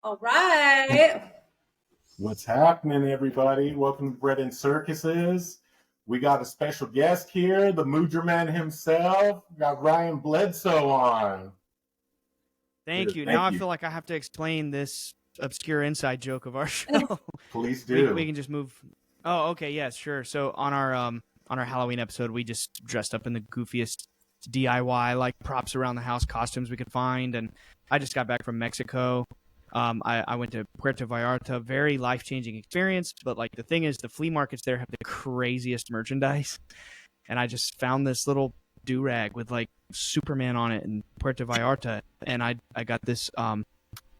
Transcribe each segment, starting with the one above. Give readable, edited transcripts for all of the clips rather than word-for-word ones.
All right. What's happening, everybody? Welcome to Bread and Circuses. We got a special guest here, the Moodra Man himself. We got Ryan Bledsoe on. Thank you. Now I feel like I have to explain this obscure inside joke of our show. Please do. We can just move. Oh, okay. Yes, sure. So on our Halloween episode, we just dressed up in the goofiest DIY like props around the house costumes we could find, and I just got back from Mexico. I went to Puerto Vallarta, very life-changing experience. But like the thing is, the flea markets there have the craziest merchandise, and I just found this little do-rag with like Superman on it in Puerto Vallarta, and I got this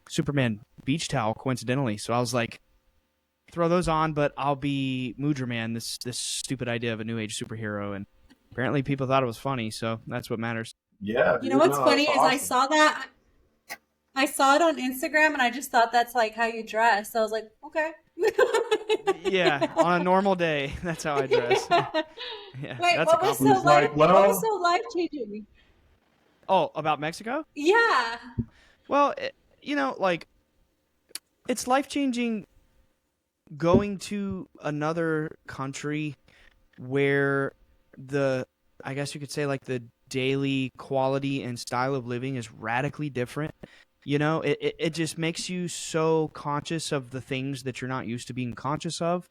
Superman beach towel coincidentally. So I was like, throw those on, but I'll be Moodra Man, this stupid idea of a new age superhero, and apparently people thought it was funny, so that's what matters. Yeah. You know what's funny is I saw that. I saw it on Instagram, and I just thought that's like how you dress. So I was like, okay. Yeah, on a normal day, that's how I dress. Yeah, Wait, that's what was so life-changing? Oh, about Mexico? Yeah. Well, like, it's life-changing going to another country where I guess you could say, like, the daily quality and style of living is radically different. You know, it just makes you so conscious of the things that you're not used to being conscious of,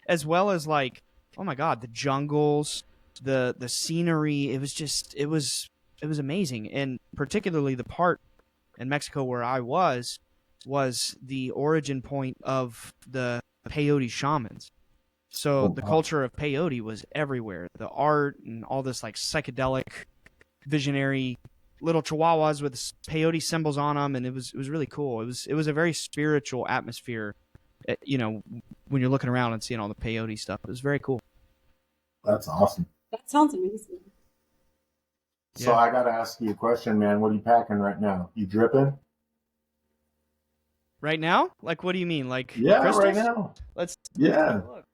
as well as, like, oh my God, the jungles, the scenery. It was amazing. And particularly the part in Mexico where I was the origin point of the peyote shamans. So the culture of peyote was everywhere. The art and all this like psychedelic, visionary little chihuahuas with peyote symbols on them, and it was really cool. It was a very spiritual atmosphere. When you're looking around and seeing all the peyote stuff, it was very cool. That's awesome. That sounds amazing. So I got to ask you a question, man. What are you packing right now? You dripping? Right now? Like, what do you mean? Like, yeah, crystals? Right now. Let's look.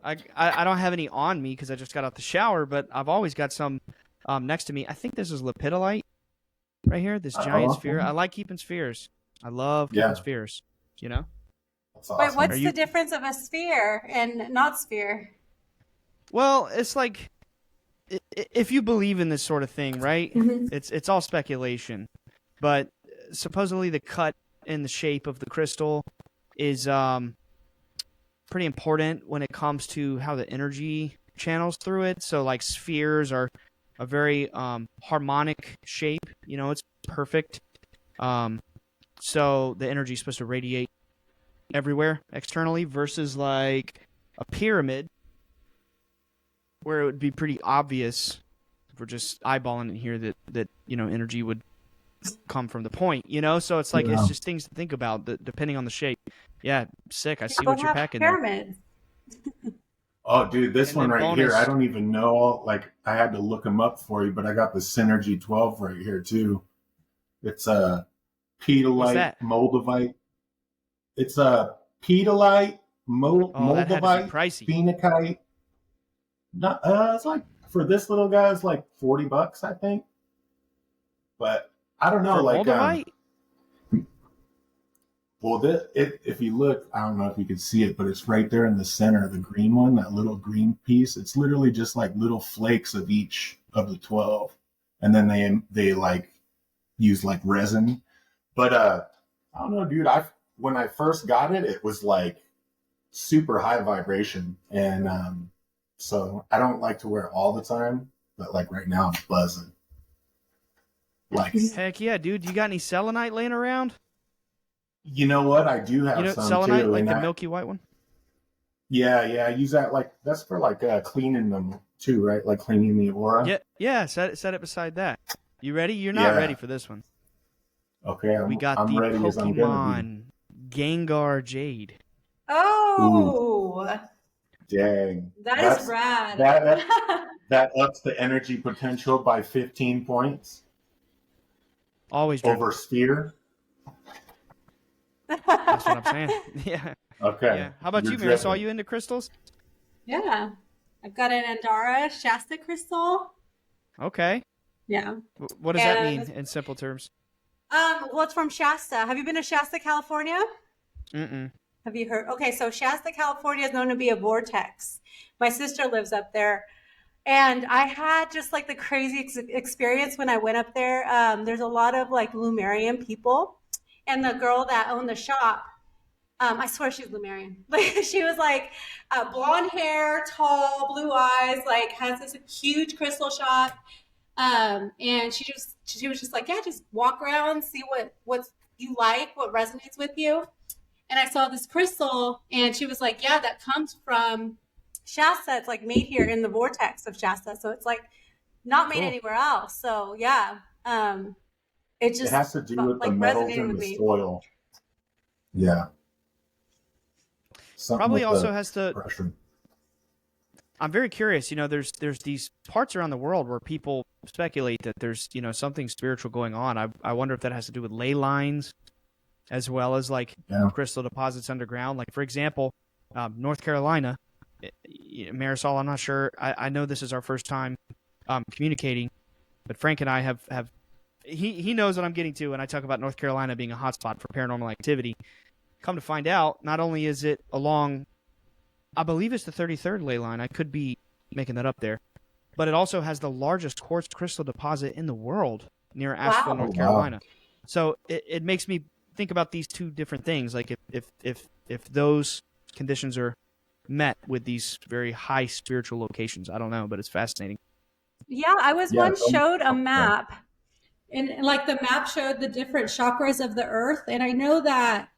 I don't have any on me because I just got out the shower, but I've always got some next to me. I think this is lepidolite right here, this giant sphere. I like keeping spheres. I love keeping spheres, you know? That's awesome. Wait, what's the difference of a sphere and not sphere? Well, it's like, if you believe in this sort of thing, right? Mm-hmm. It's all speculation. But supposedly the cut and the shape of the crystal is pretty important when it comes to how the energy channels through it. So like spheres are a very harmonic shape. You know, it's perfect. So the energy is supposed to radiate everywhere externally versus like a pyramid where it would be pretty obvious if we're just eyeballing it here that energy would come from the point, so it's like it's just things to think about depending on the shape. Yeah, sick. I see what you're packing pyramids. Oh, dude, this one right here, I don't even know. Like, I had to look them up for you, but I got the Synergy 12 right here, too. It's a pedalite, moldavite. It's a pedalite, moldavite, phenakite. It's like, for this little guy, it's like $40, I think. But I don't know, moldavite? If you look, I don't know if you can see it, but it's right there in the center, the green one, that little green piece. It's literally just like little flakes of each of the 12, and then they like use like resin. But I don't know, dude. When I first got it, it was like super high vibration, and so I don't like to wear it all the time. But like right now, I'm buzzing. Like, heck yeah, dude! You got any selenite laying around? You know what? I do have some selenite, too. like the milky white one. Yeah. I use that that's for like cleaning them too, right? Like cleaning the aura. Yeah. Set it beside that. You ready? You're not ready for this one. Okay, we got I'm the ready Pokemon Gengar Jade. Oh, dang! That's rad. That ups the energy potential by 15 points. Always over sphere. That's what I'm saying. Yeah. Okay. Yeah. How about you, Mary? Saw you into crystals? Yeah. I've got an Andara Shasta crystal. Okay. Yeah. What does that mean in simple terms? Well, it's from Shasta. Have you been to Shasta, California? Mm-mm. Have you heard? Okay, so Shasta, California is known to be a vortex. My sister lives up there. And I had just like the crazy experience when I went up there. There's a lot of like Lumerian people. And the girl that owned the shop, I swear she's Lumerian. Like she was like blonde hair, tall, blue eyes, like has this huge crystal shop. And she was just like, yeah, just walk around, see what you like, what resonates with you. And I saw this crystal, and she was like, yeah, that comes from Shasta. It's like made here in the vortex of Shasta, so it's like not made Cool. anywhere else. So yeah, it It just has to do with the like metals resonated in with the me. soil. Yeah. Something Probably with also the has to. pressure. I'm very curious. There's these parts around the world where people speculate that there's something spiritual going on. I wonder if that has to do with ley lines, as well as like Yeah. crystal deposits underground. Like for example, North Carolina, Marisol. I'm not sure. I know this is our first time communicating, but Frank and I have he knows what I'm getting to when I talk about North Carolina being a hotspot for paranormal activity. Come to find out, not only is it along, I believe it's the 33rd ley line. I could be making that up there, but it also has the largest quartz crystal deposit in the world near Asheville, Wow. North Oh, wow. Carolina. So it makes me think about these two different things. Like if those conditions are met with these very high spiritual locations, I don't know, but it's fascinating. Yeah, I was Yeah. once showed a Oh, sorry. map, and like the map showed the different chakras of the earth, and I know that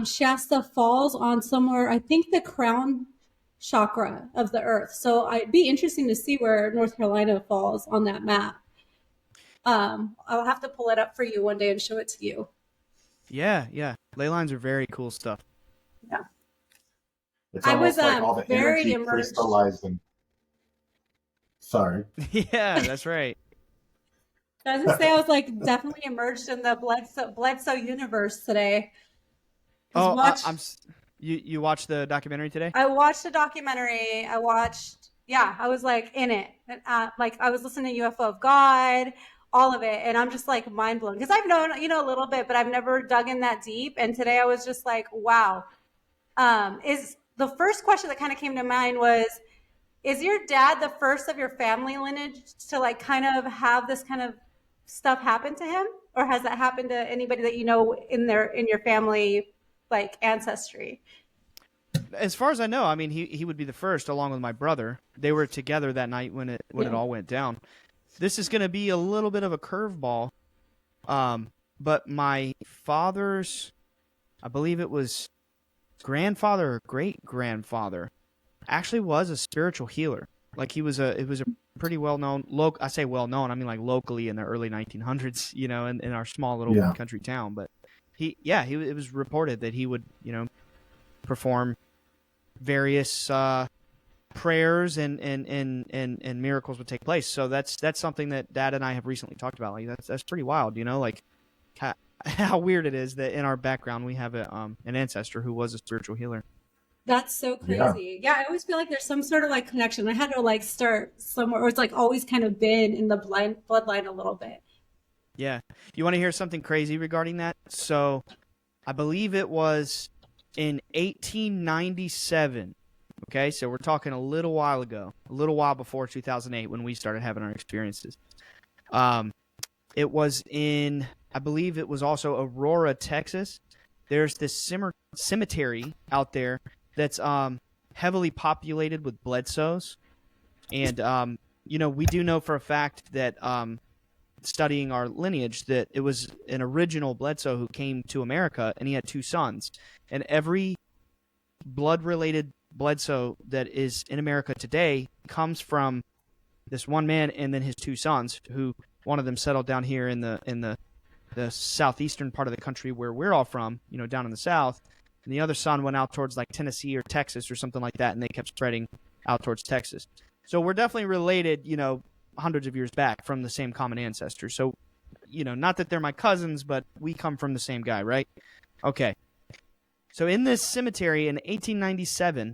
Shasta falls on somewhere, I think the crown chakra of the earth. So I'd be interesting to see where North Carolina falls on that map. I'll have to pull it up for you one day and show it to you. Yeah. Ley lines are very cool stuff. Yeah. It's I was almost like all the very energy immersed. crystallizing. Sorry. Yeah, that's right. I was gonna say I was like definitely immersed in the Bledsoe universe today. Oh, Watch. You watched the documentary today? I watched the documentary. Yeah, I was like in it. Like I was listening to UFO of God, all of it, and I'm just like mind blown because I've known a little bit, but I've never dug in that deep. And today I was just like, wow. Is the first question that kind of came to mind was, is your dad the first of your family lineage to like kind of have this kind of stuff happen to him, or has that happened to anybody that you know in your family like ancestry? As far as I know, I mean, he would be the first, along with my brother. They were together that night when it all went down. This is going to be a little bit of a curveball, but my father's, I believe it was grandfather or great grandfather, actually was a spiritual healer. Like it was a pretty well known I say well known, I mean like locally in the early 1900s, in our small little country town. But it was reported that he would perform various prayers and miracles would take place. So that's something that Dad and I have recently talked about. Like that's pretty wild, like how weird it is that in our background we have an ancestor who was a spiritual healer. That's so crazy. Yeah, I always feel like there's some sort of like connection. I had to like start somewhere, or it's like always kind of been in the bloodline a little bit. Yeah. You want to hear something crazy regarding that? So I believe it was in 1897. Okay, so we're talking a little while ago, a little while before 2008 when we started having our experiences. It was in, I believe it was also Aurora, Texas. There's this cemetery out there that's heavily populated with Bledsoes. And, we do know for a fact that studying our lineage that it was an original Bledsoe who came to America, and he had two sons. And every blood-related Bledsoe that is in America today comes from this one man and then his two sons, who one of them settled down here in the southeastern part of the country where we're all from, down in the south. And the other son went out towards like Tennessee or Texas or something like that, and they kept spreading out towards Texas. So we're definitely related, hundreds of years back from the same common ancestor. So, not that they're my cousins, but we come from the same guy, right? Okay. So in this cemetery in 1897,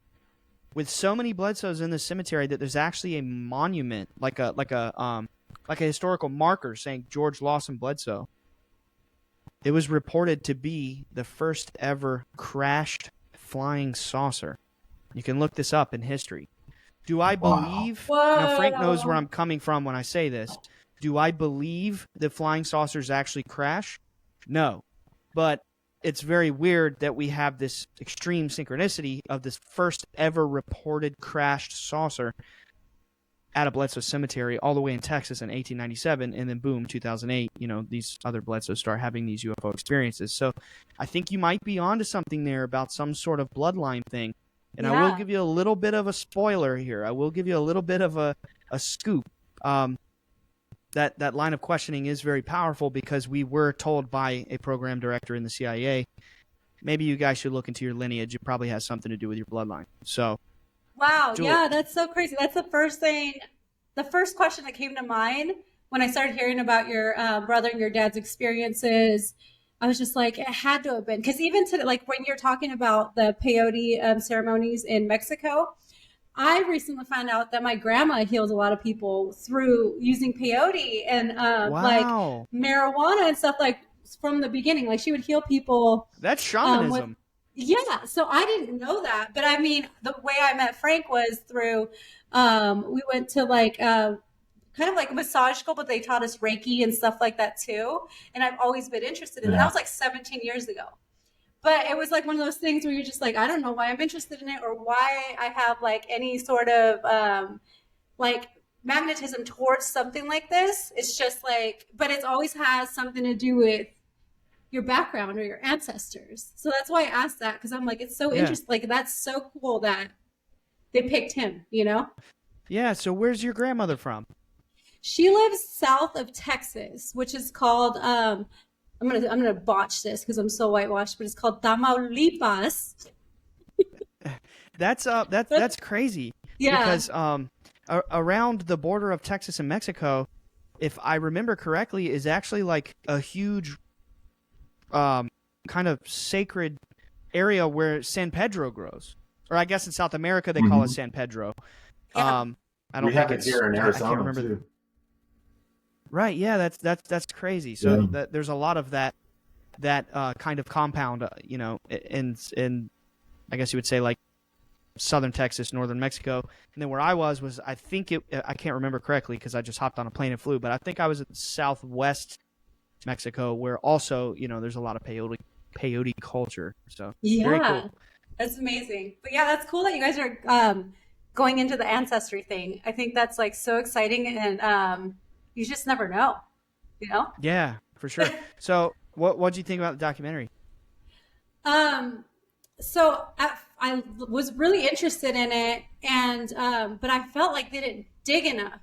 with so many Bledsoes in this cemetery that there's actually a monument, like a historical marker saying George Lawson Bledsoe. It was reported to be the first ever crashed flying saucer. You can look this up in history. Do I Wow. believe, now Frank knows where Whoa. I'm coming from when I say this. Do I believe that flying saucers actually crash? No. But it's very weird that we have this extreme synchronicity of this first ever reported crashed saucer at a Bledsoe cemetery all the way in Texas in 1897, and then boom, 2008, these other Bledsoes start having these UFO experiences. So I think you might be onto something there about some sort of bloodline thing. And I will Yeah. give you a little bit of a spoiler here. I will give you a little bit of a scoop. That line of questioning is very powerful because we were told by a program director in the CIA, maybe you guys should look into your lineage. It probably has something to do with your bloodline. So, Wow. Julie, Yeah, that's so crazy. That's the first thing, the first question that came to mind when I started hearing about your brother and your dad's experiences. I was just like, it had to have been. Because even to like when you're talking about the peyote ceremonies in Mexico, I recently found out that my grandma heals a lot of people through using peyote and like wow, marijuana and stuff like from the beginning. Like she would heal people that's with shamanism. yeah, so I didn't know that, but I mean, the way I met Frank was through we went to like kind of like massage school, but they taught us Reiki and stuff like that too. And I've always been interested in it. That Yeah. was like 17 years ago. But it was like one of those things where you're just like, I don't know why I'm interested in it or why I have like any sort of like magnetism towards something like this. It's just like, but it always has something to do with your background or your ancestors. So that's why I asked that because I'm like, it's so Yeah. interesting. Like that's so cool that they picked him, you know? Yeah, so where's your grandmother from? She lives south of Texas, which is called I'm gonna botch this because I'm so whitewashed, but it's called Tamaulipas. That's crazy Yeah. because around the border of Texas and Mexico, if I remember correctly, is actually like a huge kind of sacred area where San Pedro grows. Or I guess in South America they call it San Pedro. Yeah. I don't We think have it it's here in I can't Arizona remember. too. Right, yeah, that's crazy. So Yeah. there's a lot of that kind of compound, in I guess you would say like southern Texas, northern Mexico, and then where I was I think I can't remember correctly because I just hopped on a plane and flew, but I think I was at southwest Mexico where also there's a lot of peyote culture. So very Yeah. cool. That's amazing. But yeah, that's cool that you guys are going into the ancestry thing. I think that's like so exciting and you just never know, you know? Yeah, for sure. So what'd you think about the documentary? Um, so I was really interested in it, and but I felt like they didn't dig enough.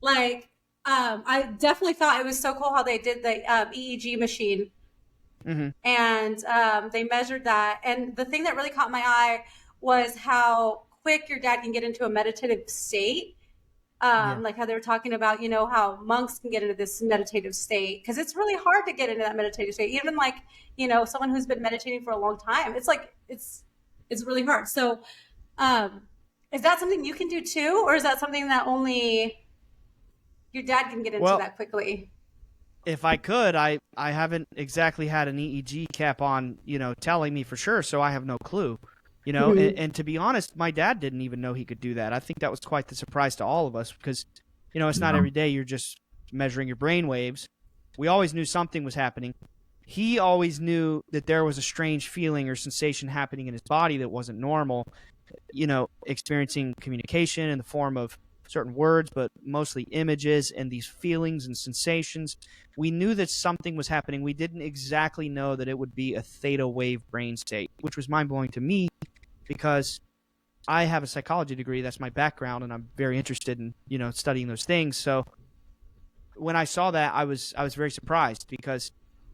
Like, I definitely thought it was so cool how they did the EEG machine, Mm-hmm. and they measured that. And the thing that really caught my eye was how quick your dad can get into a meditative state. Yeah. Like how they were talking about, how monks can get into this meditative state because it's really hard to get into that meditative state. Even like, someone who's been meditating for a long time, it's like it's really hard. So, is that something you can do too, or is that something that only your dad can get into Well, that quickly? if I could, I haven't exactly had an EEG cap on, telling me for sure, so I have no clue. Mhm. And to be honest, my dad didn't even know he could do that. I think that was quite the surprise to all of us because, it's not Yeah. every day you're just measuring your brain waves. We always knew something was happening. He always knew that there was a strange feeling or sensation happening in his body that wasn't normal, experiencing communication in the form of certain words, but mostly images and these feelings and sensations. We knew that something was happening. We didn't exactly know that it would be a theta wave brain state, which was mind-blowing to me because I have a psychology degree. That's my background, and I'm very interested in studying those things. So when I saw that, I was very surprised because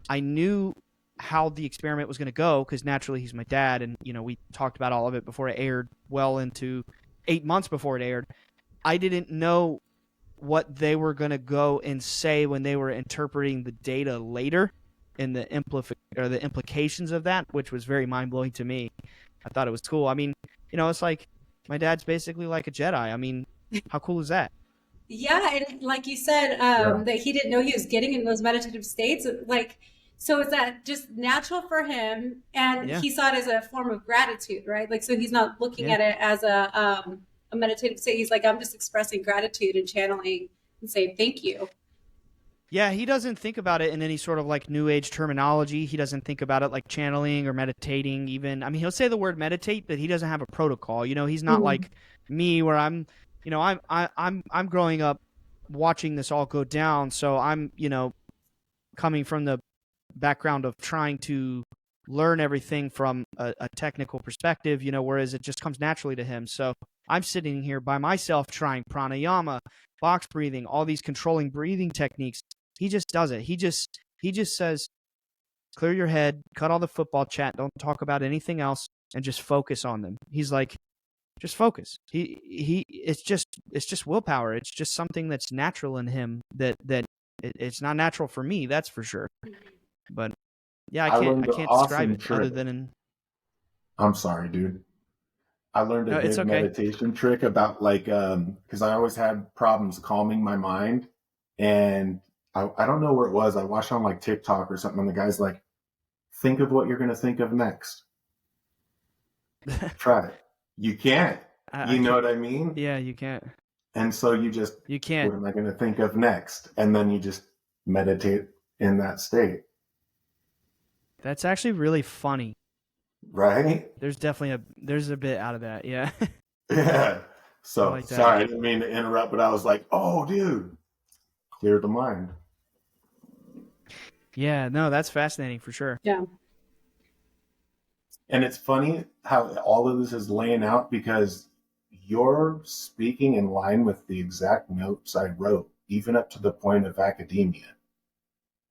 I knew how the experiment was going to go because naturally he's my dad, and we talked about all of it before it aired, well into 8 months before it aired. I didn't know what they were going to go and say when they were interpreting the data later and the implications of that, which was very mind-blowing to me. I thought it was cool. I mean, it's like my dad's basically like a Jedi. I mean, how cool is that? Yeah, and like you said, Yeah. that he didn't know he was getting in those meditative states. Like, So is that just natural for him? And Yeah. he saw it as a form of gratitude, right? Like, so he's not looking Yeah. at it as a meditative state. He's like, I'm just expressing gratitude and channeling and saying thank you. Yeah, he doesn't think about it in any sort of like new age terminology. He doesn't think about it like channeling or meditating even. I mean, he'll say the word meditate, but he doesn't have a protocol. You know, he's not Mhm. like me where I'm, you know, I'm growing up watching this all go down, so I'm, you know, coming from the background of trying to learn everything from a technical perspective, you know, whereas it just comes naturally to him. So I'm sitting here by myself trying pranayama, box breathing, all these controlling breathing techniques. He just does it. He just says, clear your head, cut all the football chat, don't talk about anything else, and just focus on them. He's like, just focus. It's just willpower. It's just something that's natural in him it's not natural for me, that's for sure. But yeah, I I can't learned I an can't describe awesome it other trick. than in. I'm sorry, dude. I learned a No, it's good okay. meditation trick about like because I always had problems calming my mind, and I don't know where it was. I watched on like TikTok or something, and the guy's like, "Think of what you're gonna think of next. Try it. You can't. I You know can't. what I mean? Yeah, you can't. And so you just, You can't. what am I gonna think of next? And then you just meditate in that state, That's actually really funny. right? There's a bit out of that. Yeah. Yeah. I So like that. sorry, I didn't mean to interrupt, but I was like, "Oh, dude, clear the mind." Yeah, no, that's fascinating for sure. Yeah. And it's funny how all of this is laying out because you're speaking in line with the exact notes I wrote, even up to the point of academia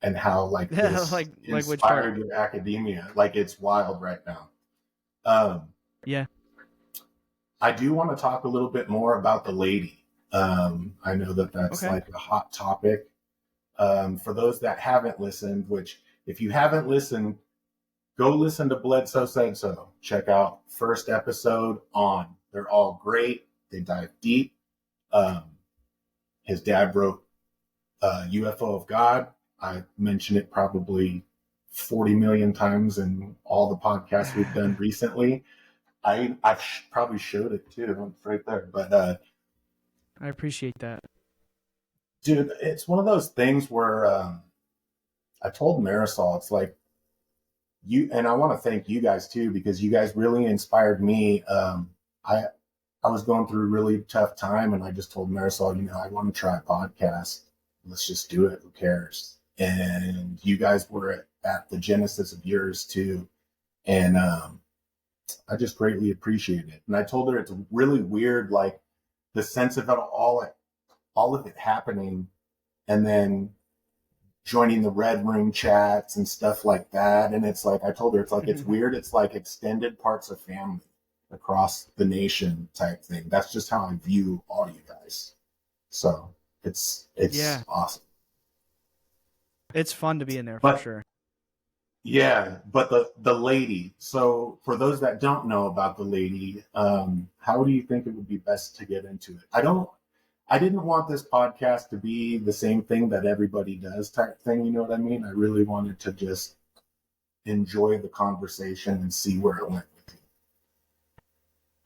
and how like this Like which part? inspired your academia. Like it's wild right now. Um, Yeah. I do want to talk a little bit more about the lady. I know that that's Okay. like a hot topic. For those that haven't listened, which if you haven't listened, go listen to Bledsoe Said So. Check out first episode on. They're all great. They dive deep. Um, his dad wrote UFO of God. I mention it probably 40 million times in all the podcasts we've done recently. I've probably showed it too. It's right there. But I appreciate that. dude, it's one of those things where I told Marisol, it's like, you and I want to thank you guys too because you guys really inspired me. I I was going through a really tough time, and I just told Marisol, I want to try a podcast. Let's just do it. Who cares? And you guys were at the genesis of yours too, and I just greatly appreciate it. And I told her it's really weird, like the sense of all of it happening, and then joining the red room chats and stuff like that. And it's like, I told her, it's like, it's weird. It's like extended parts of family across the nation type thing. That's just how I view all you guys. So it's Yeah. awesome. It's fun to be in there for But sure. yeah, but the lady. So for those that don't know about the lady, how do you think it would be best to get into it? I didn't want this podcast to be the same thing that everybody does type thing. You know what I mean? I really wanted to just enjoy the conversation and see where it went with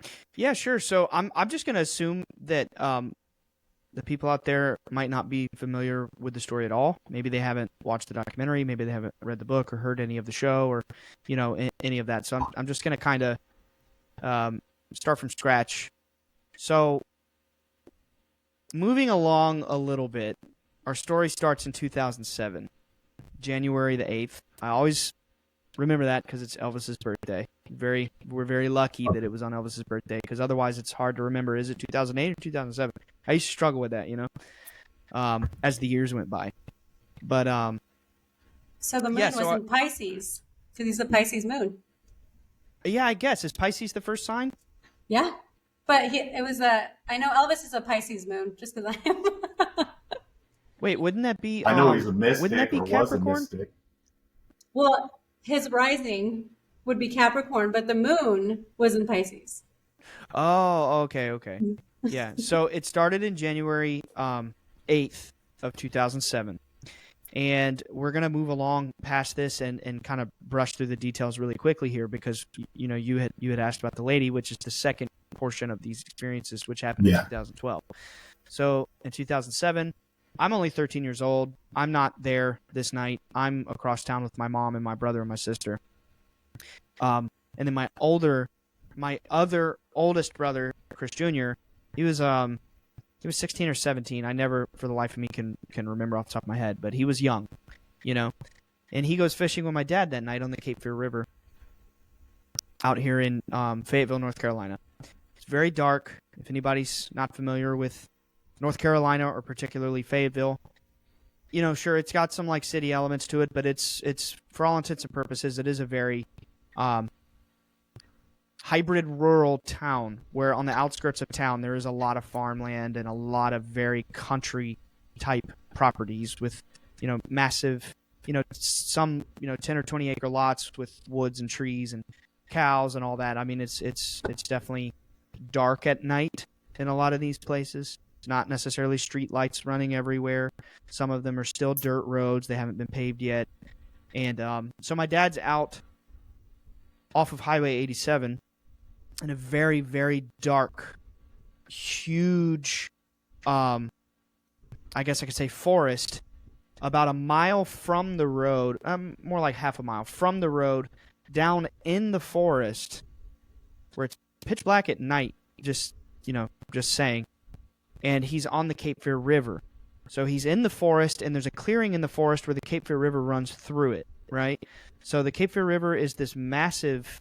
you. Yeah, sure. So I'm just gonna assume that the people out there might not be familiar with the story at all. Maybe they haven't watched the documentary, maybe they haven't read the book or heard any of the show or any of that. So I'm just gonna kind of start from scratch. So moving along a little bit, our story starts in 2007, January the 8th. I always remember that because it's Elvis's birthday. We're very lucky that it was on Elvis's birthday because otherwise it's hard to remember. Is it 2008 or 2007? I used to struggle with that, as the years went by. But So the moon yeah, was in Pisces because he's a Pisces moon. Yeah, I guess is Pisces the first sign? Yeah, but it was I know Elvis is a Pisces moon just because I am. Wait, wouldn't that be? I know he's a Wouldn't that mystic be or was a Capricorn? mystic. Well, his rising would be Capricorn, but the moon was in Pisces. Oh, okay. Yeah, so it started in January 8th of 2007. And we're going to move along past this and kind of brush through the details really quickly here because, you know, you had asked about the lady, which is the second portion of these experiences, which happened in 2012. So in 2007, I'm only 13 years old. I'm not there this night. I'm across town with my mom and my brother and my sister. And then my other oldest brother, Chris Jr., he was 16 or 17. I never, for the life of me, can remember off the top of my head, but he was young, you know. And he goes fishing with my dad that night on the Cape Fear River out here in Fayetteville, North Carolina. It's very dark. If anybody's not familiar with North Carolina or particularly Fayetteville, you know, sure, it's got some like city elements to it, but it's for all intents and purposes, it is a very hybrid rural town where on the outskirts of town there is a lot of farmland and a lot of very country type properties with, you know, massive, you know, some, you know, 10 or 20 acre lots with woods and trees and cows and all that. I mean, it's definitely dark at night in a lot of these places. It's not necessarily street lights running everywhere. Some of them are still dirt roads. They haven't been paved yet. And so my dad's out off of Highway 87 in a very, very dark, huge, I guess I could say forest, about a mile from the road, more like half a mile from the road, down in the forest, where it's pitch black at night, just saying. And he's on the Cape Fear River. So he's in the forest, and there's a clearing in the forest where the Cape Fear River runs through it, right? So the Cape Fear River is this massive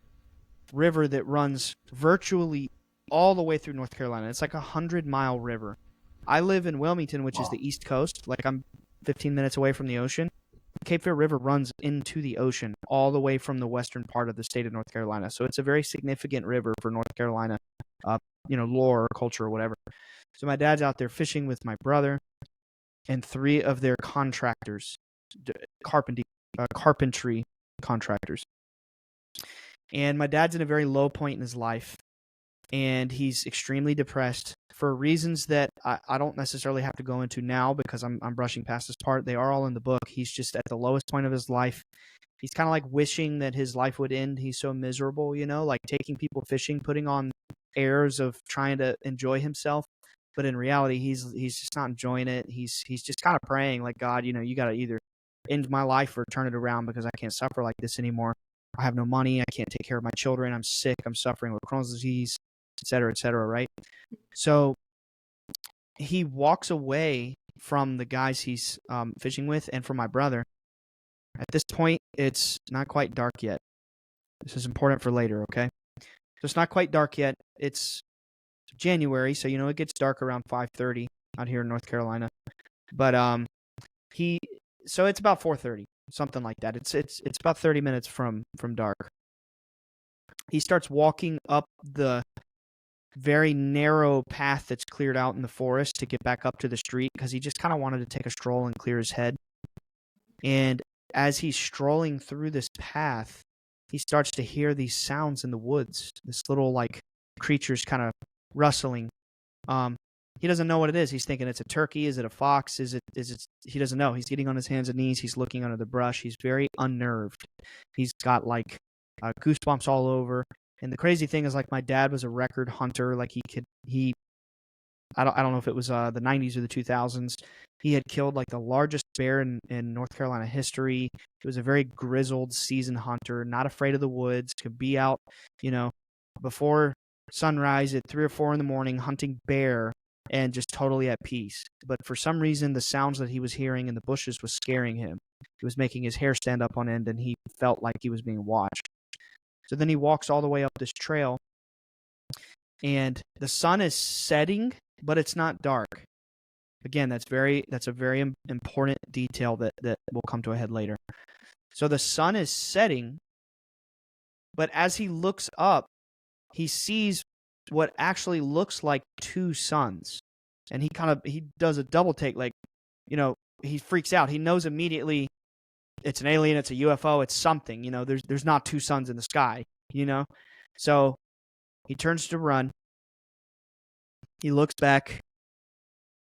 river that runs virtually all the way through North Carolina. It's like a 100-mile river. I live in Wilmington, which is the East Coast. Like, I'm 15 minutes away from the ocean. The Cape Fear River runs into the ocean all the way from the western part of the state of North Carolina. So it's a very significant river for North Carolina, lore or culture or whatever. So my dad's out there fishing with my brother and three of their contractors, carpentry contractors. And my dad's in a very low point in his life, and he's extremely depressed for reasons that I don't necessarily have to go into now because I'm brushing past this part. They are all in the book. He's just at the lowest point of his life. He's kind of like wishing that his life would end. He's so miserable, you know, like taking people fishing, putting on airs of trying to enjoy himself. But in reality, he's just not enjoying it. He's just kind of praying like, God, you know, you got to either end my life or turn it around because I can't suffer like this anymore. I have no money. I can't take care of my children. I'm sick. I'm suffering with Crohn's disease, et cetera, right? So he walks away from the guys he's fishing with and from my brother. At this point, it's not quite dark yet. This is important for later, okay? So it's not quite dark yet. It's January, so, you know, it gets dark around 5:30 out here in North Carolina. But so it's about 4:30. Something like that. It's about 30 minutes from dark. He starts walking up the very narrow path that's cleared out in the forest to get back up to the street because he just kind of wanted to take a stroll and clear his head. And as he's strolling through this path, he starts to hear these sounds in the woods. This little like creatures kind of rustling. He doesn't know what it is. He's thinking it's a turkey. Is it a fox? Is it? He doesn't know. He's getting on his hands and knees. He's looking under the brush. He's very unnerved. He's got like goosebumps all over. And the crazy thing is, like, my dad was a record hunter. Like I don't know if it was the 90s or the 2000s. He had killed like the largest bear in North Carolina history. He was a very grizzled, seasoned hunter, not afraid of the woods, could be out, you know, before sunrise at 3 or 4 in the morning hunting bear and just totally at peace. But for some reason, the sounds that he was hearing in the bushes was scaring him. It was making his hair stand up on end, and he felt like he was being watched. So then he walks all the way up this trail, and the sun is setting, but it's not dark. Again, that's a very important detail that will come to a head later. So the sun is setting, but as he looks up, he sees what actually looks like two suns. And he does a double take, like, you know, he freaks out. He knows immediately it's an alien, it's a UFO, it's something, you know, there's not two suns in the sky, you know? So he turns to run. He looks back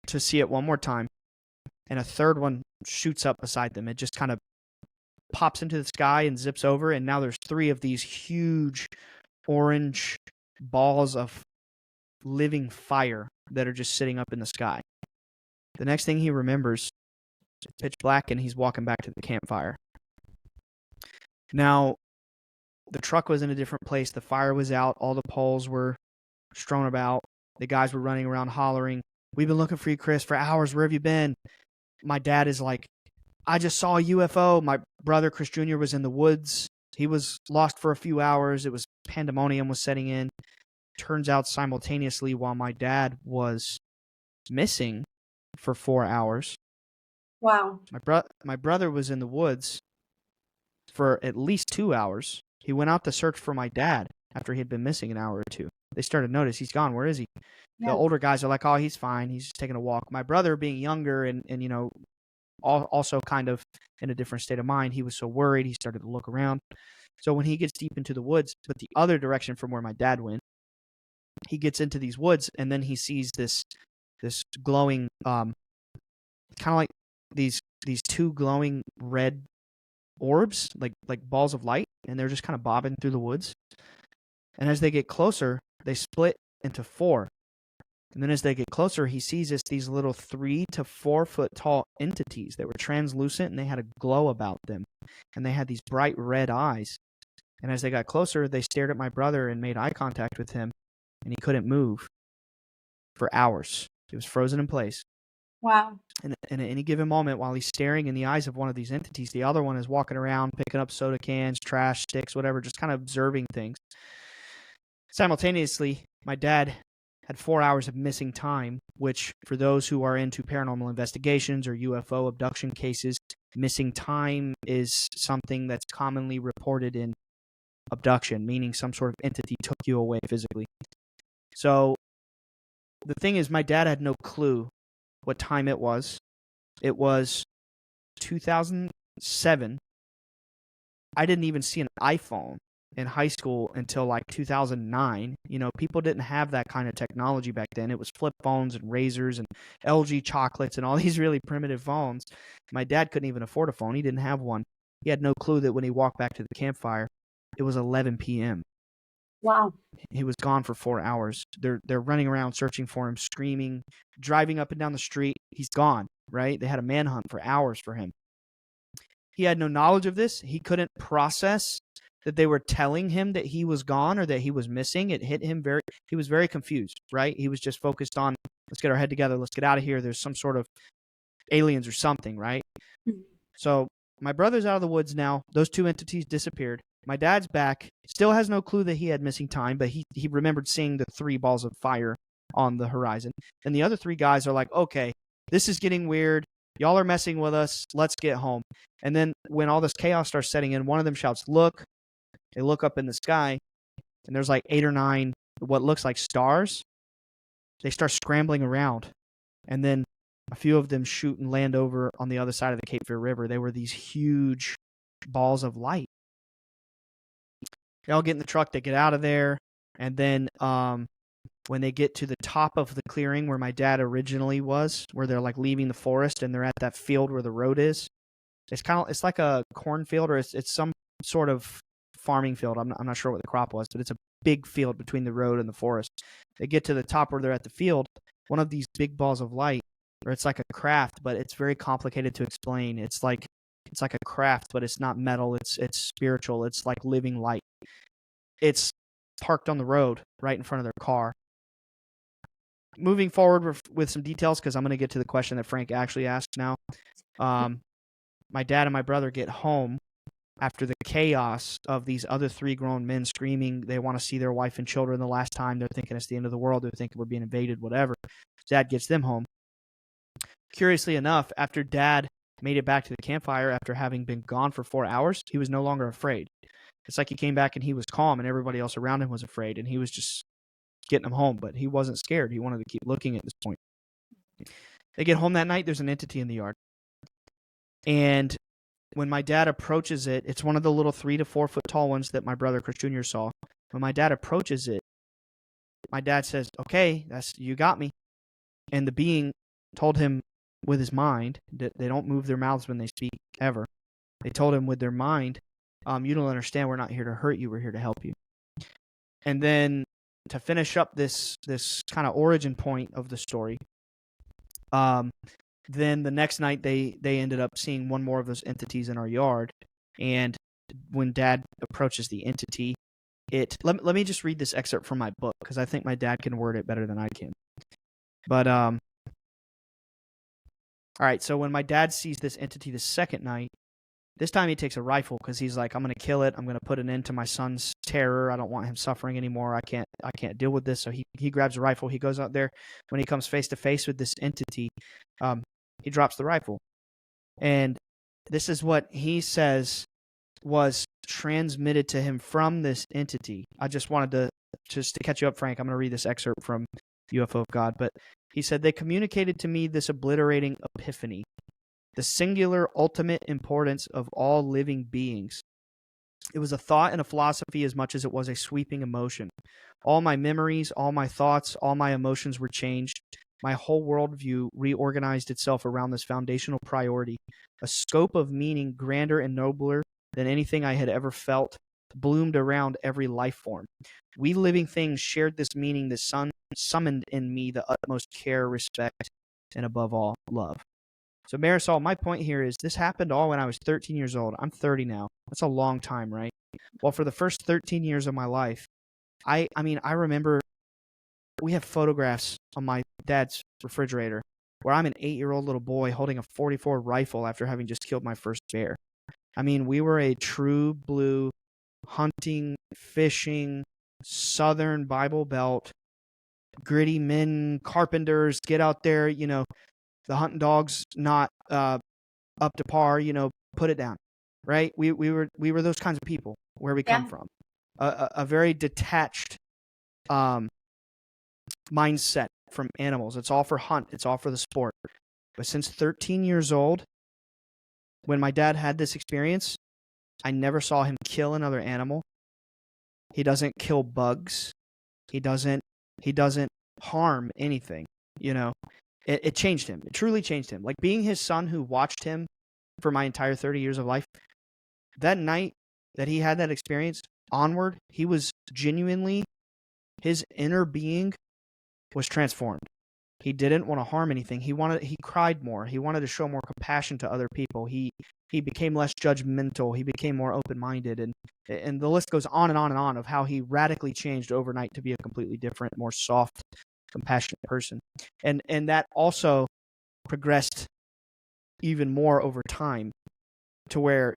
to see it one more time. and a third one shoots up beside them. It just kind of pops into the sky and zips over, and now there's 3 of these huge orange balls of living fire that are just sitting up in the sky. The next thing he remembers, it's pitch black, and he's walking back to the campfire. Now, the truck was in a different place. The fire was out. All the poles were strewn about. The guys were running around hollering, "We've been looking for you, Chris, for hours. Where have you been?" My dad is like, "I just saw a UFO." My brother, Chris Jr., was in the woods. He was lost for a few hours. It was pandemonium was setting in. Turns out simultaneously, while my dad was missing for 4 hours, Wow. my brother was in the woods for at least 2 hours. He went out to search for my dad after he had been missing an hour or two. They started to notice, he's gone. Where is he? Yeah. The older guys are like, "Oh, he's fine. He's just taking a walk." My brother, being younger and you know, also kind of in a different state of mind, he was so worried, he started to look around. So when he gets deep into the woods, but the other direction from where my dad went, he gets into these woods, and then he sees this glowing, kind of like these 2 glowing red orbs, like balls of light, and they're just kind of bobbing through the woods. And as they get closer, they split into 4. And then as they get closer, he sees these little 3 to 4 foot tall entities that were translucent, and they had a glow about them, and they had these bright red eyes. And as they got closer, they stared at my brother and made eye contact with him, and he couldn't move for hours. He was frozen in place. Wow. And at any given moment, while he's staring in the eyes of one of these entities, the other one is walking around, picking up soda cans, trash, sticks, whatever, just kind of observing things. Simultaneously, my dad had 4 hours of missing time, which for those who are into paranormal investigations or UFO abduction cases, missing time is something that's commonly reported in abduction, meaning some sort of entity took you away physically. So the thing is, my dad had no clue what time it was. It was 2007. I didn't even see an iPhone in high school until like 2009. You know, people didn't have that kind of technology back then. It was flip phones and razors and LG chocolates and all these really primitive phones. My dad couldn't even afford a phone. He didn't have one. He had no clue that when he walked back to the campfire, it was 11 p.m. Wow. He was gone for 4 hours. They're running around searching for him, screaming, driving up and down the street. He's gone, right? They had a manhunt for hours for him. He had no knowledge of this. He couldn't process that they were telling him that he was gone or that he was missing. It hit him he was very confused, right? He was just focused on, let's get our head together. Let's get out of here. There's some sort of aliens or something, right? Mhm. So my brother's out of the woods now. Those 2 entities disappeared. My dad's back, still has no clue that he had missing time, but he remembered seeing the 3 balls of fire on the horizon. And the other 3 guys are like, "Okay, this is getting weird. Y'all are messing with us. Let's get home." And then when all this chaos starts setting in, one of them shouts, "Look." They look up in the sky, and there's like 8 or 9 what looks like stars. They start scrambling around, and then a few of them shoot and land over on the other side of the Cape Fear River. They were these huge balls of light. They all get in the truck. They get out of there, and then when they get to the top of the clearing where my dad originally was, where they're like leaving the forest and they're at that field where the road is, it's like a cornfield, or it's some sort of farming field. I'm not sure what the crop was, but it's a big field between the road and the forest. They get to the top where they're at the field. One of these big balls of light, or it's like a craft, but it's very complicated to explain. It's like a craft, but it's not metal. It's spiritual. It's like living light. It's parked on the road right in front of their car. Moving forward with some details, because I'm going to get to the question that Frank actually asked now. My dad and my brother get home after the chaos of these other 3 grown men screaming they want to see their wife and children the last time. They're thinking it's the end of the world. They're thinking we're being invaded, whatever. Dad gets them home. Curiously enough, after Dad made it back to the campfire after having been gone for 4 hours, he was no longer afraid. It's like he came back and he was calm, and everybody else around him was afraid, and he was just getting them home, but he wasn't scared. He wanted to keep looking at this point. They get home that night. There's an entity in the yard. And when my dad approaches it, it's one of the little 3 to 4 foot tall ones that my brother Chris Jr. saw. When my dad approaches it, my dad says, "Okay, you got me." And the being told him, with his mind. They don't move their mouths when they speak, ever. They told him with their mind, you don't understand, we're not here to hurt you, we're here to help you. And then to finish up this kind of origin point of the story, then the next night they ended up seeing one more of those entities in our yard. And when Dad approaches the entity, let me just read this excerpt from my book, because I think my dad can word it better than I can. But all right, so when my dad sees this entity the second night, this time he takes a rifle, because he's like, I'm going to kill it. I'm going to put an end to my son's terror. I don't want him suffering anymore. I can't deal with this. So he grabs a rifle. He goes out there. When he comes face to face with this entity, he drops the rifle. And this is what he says was transmitted to him from this entity. I just wanted to catch you up, Frank. I'm going to read this excerpt from UFO of God. But he said, they communicated to me this obliterating epiphany, the singular ultimate importance of all living beings. It was a thought and a philosophy as much as it was a sweeping emotion. All my memories, all my thoughts, all my emotions were changed. My whole worldview reorganized itself around this foundational priority. A scope of meaning grander and nobler than anything I had ever felt bloomed around every life form. We living things shared this meaning. The sun summoned in me the utmost care, respect, and above all, love. So Marisol, my point here is this happened all when I was 13 years old. I'm 30 now. That's a long time, right? Well, for the first 13 years of my life, I remember we have photographs on my dad's refrigerator where I'm an 8-year-old little boy holding a .44 rifle after having just killed my first bear. I mean, we were a true blue hunting, fishing, Southern Bible Belt, gritty men, carpenters, get out there, the hunting dog's not up to par, put it down, right? We were those kinds of people where we come from. A very detached mindset from animals. It's all for hunt. It's all for the sport. But since 13 years old, when my dad had this experience, I never saw him kill another animal. He doesn't kill bugs. He doesn't harm anything, It changed him. It truly changed him. Like being his son who watched him for my entire 30 years of life, that night that he had that experience onward, he was genuinely, his inner being was transformed. He didn't want to harm anything. He cried more. He wanted to show more compassion to other people. He became less judgmental. He became more open-minded. And the list goes on and on and on of how he radically changed overnight to be a completely different, more soft, compassionate person. And that also progressed even more over time to where,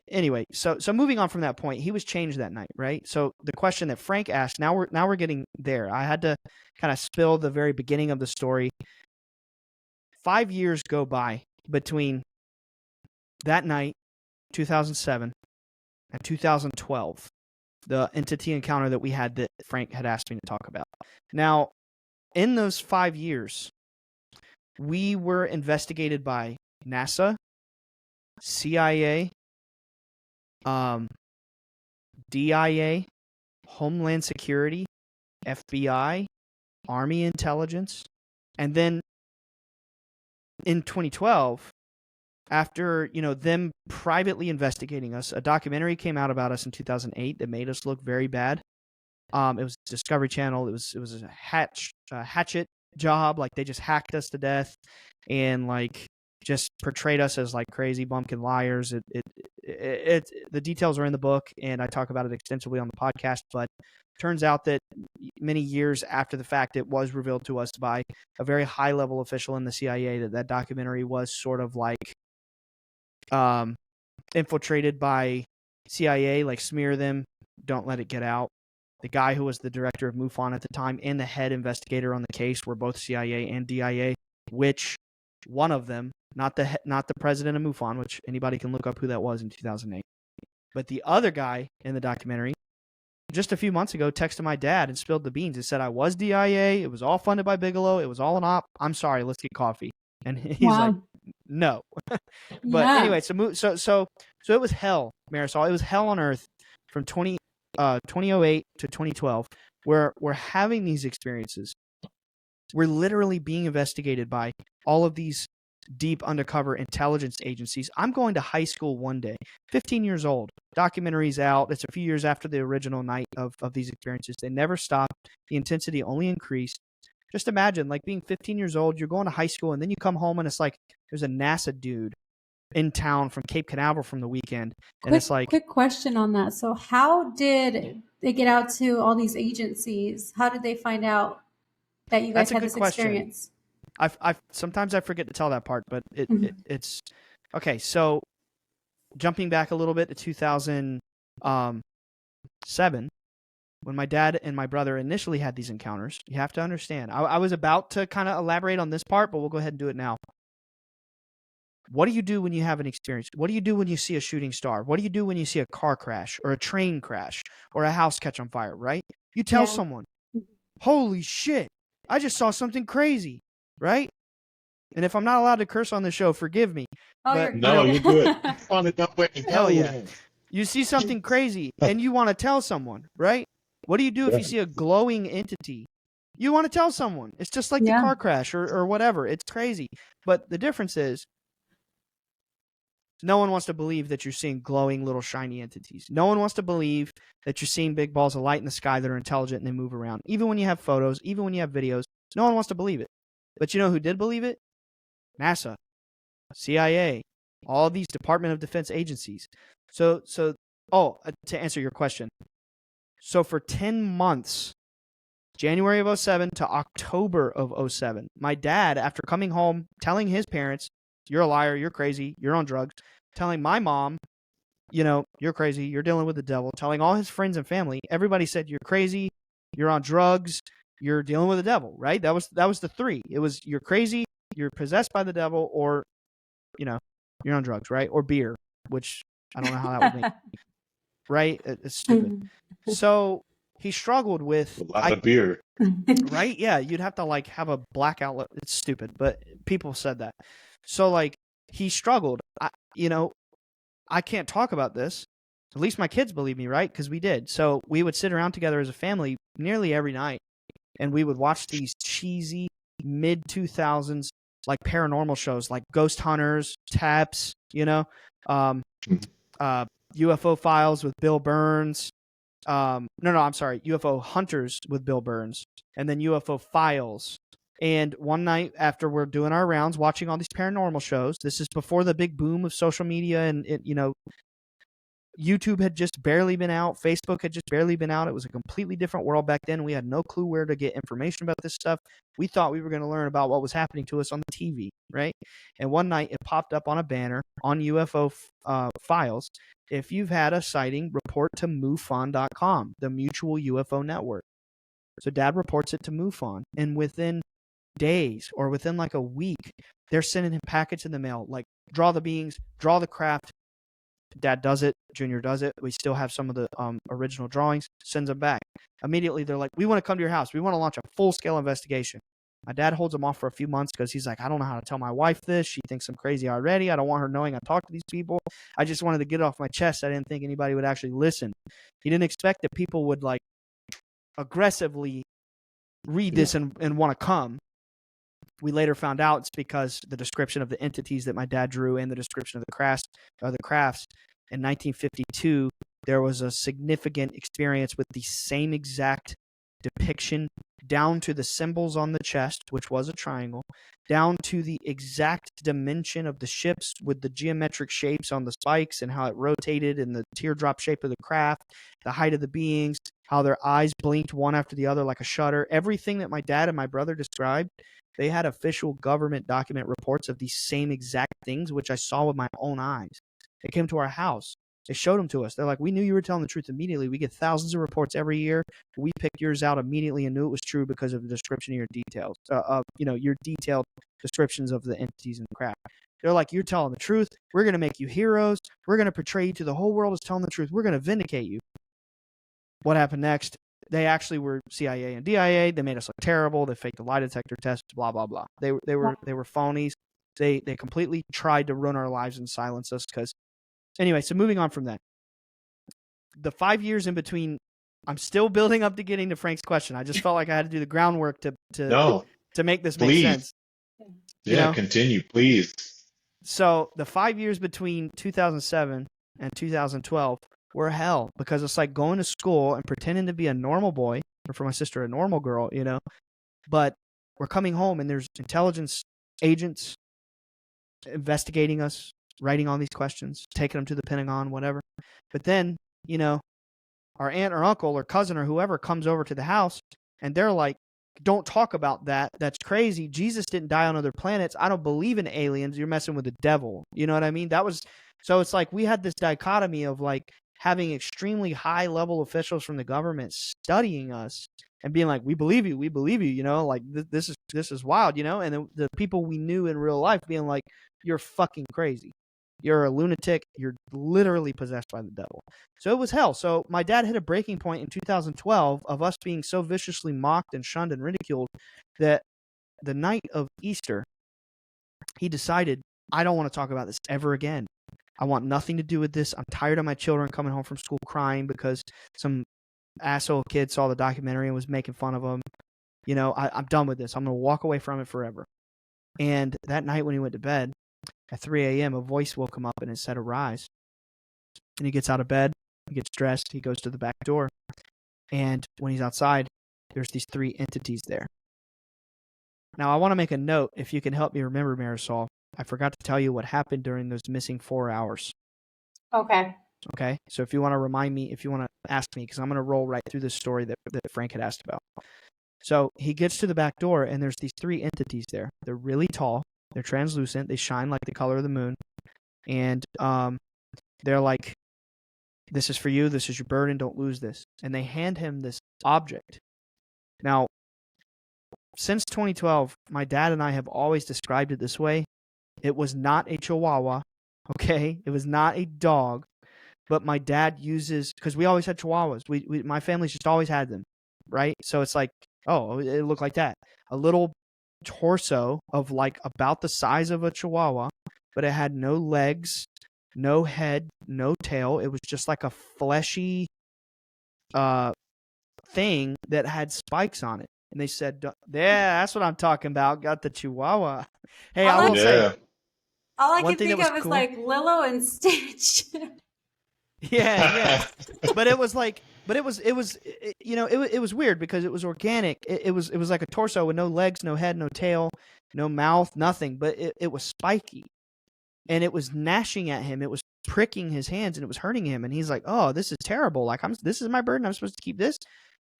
anyway, so moving on from that point, he was changed that night, right? So the question that Frank asked, now we're getting there. I had to kind of spill the very beginning of the story. 5 years go by between that night, 2007, and 2012, the entity encounter that we had that Frank had asked me to talk about. Now, in those 5 years, we were investigated by NASA, CIA, DIA, Homeland Security, FBI, Army Intelligence. And then in 2012, after, them privately investigating us, a documentary came out about us in 2008 that made us look very bad. It was Discovery Channel. It was a hatchet job. Like they just hacked us to death and like just portrayed us as like crazy bumpkin liars. The details are in the book and I talk about it extensively on the podcast, but turns out that many years after the fact, it was revealed to us by a very high level official in the CIA that documentary was sort of like infiltrated by CIA, like smear them, don't let it get out. The guy who was the director of MUFON at the time and the head investigator on the case were both CIA and DIA, which one of them, not the president of MUFON, which anybody can look up who that was in 2008, but the other guy in the documentary, just a few months ago, texted my dad and spilled the beans. It said I was DIA. It was all funded by Bigelow. It was all an op. I'm sorry. Let's get coffee. And he's like, no. But anyway, so it was hell, Marisol. It was hell on earth from 2008 to 2012, where we're having these experiences. We're literally being investigated by all of these deep undercover intelligence agencies. I'm going to high school one day, 15 years old. Documentary's out. It's a few years after the original night of these experiences. They never stopped. The intensity only increased. Just imagine, like, being 15 years old, you're going to high school, and then you come home, and it's like there's a NASA dude in town from Cape Canaveral from the weekend. And it's like, quick question on that. So how did they get out to all these agencies? How did they find out that you guys that's a had good this question. experience? I sometimes I forget to tell that part, but it's okay. So jumping back a little bit to 2007, when my dad and my brother initially had these encounters, you have to understand. I was about to kind of elaborate on this part, but we'll go ahead and do it now. What do you do when you have an experience? What do you do when you see a shooting star? What do you do when you see a car crash or a train crash or a house catch on fire, right? You tell someone, holy shit, I just saw something crazy, right? And if I'm not allowed to curse on the show, forgive me. Oh, but, you're you're good. On the dump way. Hell yeah. You see something crazy and you want to tell someone, right? What do you do if you see a glowing entity? You want to tell someone. It's just like the car crash or whatever. It's crazy. But the difference is, no one wants to believe that you're seeing glowing little shiny entities. No one wants to believe that you're seeing big balls of light in the sky that are intelligent and they move around. Even when you have photos, even when you have videos, no one wants to believe it. But you know who did believe it? NASA, CIA, all these Department of Defense agencies. To answer your question. So for 10 months, January of 07 to October of 07, my dad, after coming home, telling his parents, you're a liar, you're crazy, you're on drugs, telling my mom, you're crazy, you're dealing with the devil, telling all his friends and family, everybody said, you're crazy, you're on drugs, you're dealing with the devil, right? That was the three. It was, you're crazy, you're possessed by the devil, or, you're on drugs, right? Or beer, which I don't know how that would make, right? It's stupid. So he struggled with a lot of beer, right? Yeah, you'd have to have a blackout. It's stupid, but people said that. So he struggled. I can't talk about this. At least my kids believe me, right? Because we did. So we would sit around together as a family nearly every night, and we would watch these cheesy mid 2000s paranormal shows like Ghost Hunters, Taps, UFO Files with Bill Burns. UFO Hunters with Bill Burns, and then UFO Files. And one night after we're doing our rounds, watching all these paranormal shows, this is before the big boom of social media, and YouTube had just barely been out. Facebook had just barely been out. It was a completely different world back then. We had no clue where to get information about this stuff. We thought we were going to learn about what was happening to us on the TV, right? And one night it popped up on a banner on UFO Files. If you've had a sighting, report to MUFON.com, the Mutual UFO Network. So Dad reports it to MUFON, and within days or within a week, they're sending him packets in the mail, draw the beings, draw the craft. Dad does it, Junior does it. We still have some of the original drawings, sends them back. Immediately they're like, we want to come to your house. We want to launch a full-scale investigation. My dad holds them off for a few months because he's like, I don't know how to tell my wife this. She thinks I'm crazy already. I don't want her knowing I talk to these people. I just wanted to get it off my chest. I didn't think anybody would actually listen. He didn't expect that people would aggressively read this and want to come. We later found out it's because the description of the entities that my dad drew and the description of the crafts in 1952, there was a significant experience with the same exact depiction, down to the symbols on the chest, which was a triangle, down to the exact dimension of the ships with the geometric shapes on the spikes and how it rotated and the teardrop shape of the craft, the height of the beings, how their eyes blinked one after the other like a shutter. Everything that my dad and my brother described, they had official government document reports of these same exact things, which I saw with my own eyes. They came to our house. They showed them to us. They're like, we knew you were telling the truth immediately. We get thousands of reports every year. We picked yours out immediately and knew it was true because of the description of your details, your detailed descriptions of the entities in the craft. They're like, you're telling the truth. We're going to make you heroes. We're going to portray you to the whole world as telling the truth. We're going to vindicate you. What happened next? They actually were CIA and DIA. They made us look terrible. They faked the lie detector test, blah, blah, blah. They were phonies. They completely tried to ruin our lives and silence us because anyway, so moving on from that. The 5 years in between, I'm still building up to getting to Frank's question. I just felt like I had to do the groundwork to make this make sense. You Yeah, know, continue, please. so the 5 years between 2007 and 2012 were hell because it's like going to school and pretending to be a normal boy, or for my sister, a normal girl, you know. But we're coming home and there's intelligence agents investigating us, writing all these questions, taking them to the Pentagon, whatever. But then, you know, our aunt or uncle or cousin or whoever comes over to the house and they're like, don't talk about that. That's crazy. Jesus didn't die on other planets. I don't believe in aliens. You're messing with the devil. You know what I mean? That was, so it's like we had this dichotomy of like having extremely high level officials from the government studying us and being like, we believe you, you know, like this is wild, you know, and the people we knew in real life being like, you're fucking crazy. You're a lunatic. You're literally possessed by the devil. So it was hell. So my dad hit a breaking point in 2012 of us being so viciously mocked and shunned and ridiculed that the night of Easter, he decided, I don't want to talk about this ever again. I want nothing to do with this. I'm tired of my children coming home from school crying because some asshole kid saw the documentary and was making fun of them. You know, I'm done with this. I'm going to walk away from it forever. And that night when he went to bed, at 3 a.m., a voice woke him up and it said, arise. And he gets out of bed, he gets dressed, he goes to the back door. And when he's outside, there's these three entities there. Now, I want to make a note, if you can help me remember, Marisol. I forgot to tell you what happened during those missing 4 hours. Okay. Okay? So if you want to remind me, if you want to ask me, because I'm going to roll right through this story that Frank had asked about. So he gets to the back door, and there's these three entities there. They're really tall. They're translucent. They shine like the color of the moon. And they're like, this is for you. This is your burden. Don't lose this. And they hand him this object. Now, since 2012, my dad and I have always described it this way. It was not a chihuahua, okay? It was not a dog. But my dad uses, because we always had chihuahuas. My family's just always had them, right? So it's like, oh, it looked like that. A little torso of like about the size of a chihuahua, but it had no legs, no head, no tail. It was just like a fleshy thing that had spikes on it. And they said, yeah, that's what I'm talking about. Got the chihuahua. Hey, I will say, all I one can thing that think was of is cool- like Lilo and Stitch. yeah. But it was like, it was weird because it was organic. It was like a torso with no legs, no head, no tail, no mouth, nothing. But it was spiky, and it was gnashing at him. It was pricking his hands, and it was hurting him. And he's like, "Oh, this is terrible. Like this is my burden. I'm supposed to keep this."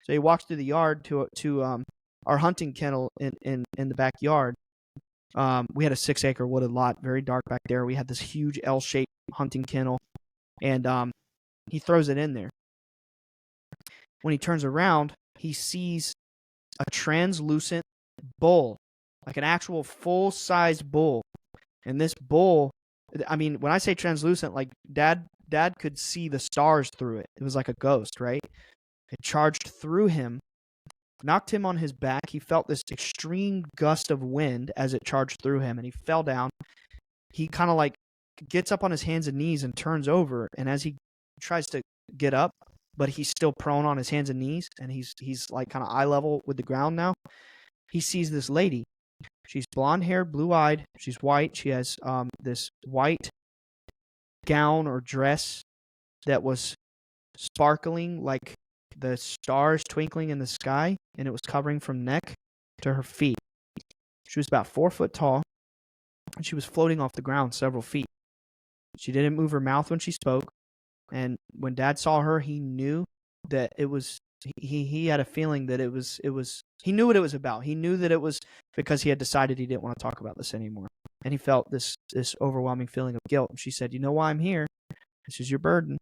So he walks through the yard to our hunting kennel in the backyard. We had a 6-acre wooded lot, very dark back there. We had this huge L-shaped hunting kennel, and he throws it in there. When he turns around, he sees a translucent bull, like an actual full-size bull. And this bull, I mean, when I say translucent, like Dad could see the stars through it. It was like a ghost, right? It charged through him, knocked him on his back. He felt this extreme gust of wind as it charged through him, and he fell down. He kind of like gets up on his hands and knees and turns over. And as he tries to get up, but he's still prone on his hands and knees, and he's like kind of eye level with the ground now. He sees this lady. She's blonde hair, blue eyed. She's white. She has this white gown or dress that was sparkling like the stars twinkling in the sky, and it was covering from neck to her feet. She was about 4 foot tall, and she was floating off the ground several feet. She didn't move her mouth when she spoke. And when Dad saw her, he knew that it was, he had a feeling that it was, he knew what it was about. He knew that it was because he had decided he didn't want to talk about this anymore. And he felt this overwhelming feeling of guilt. And she said, you know why I'm here? This is your burden.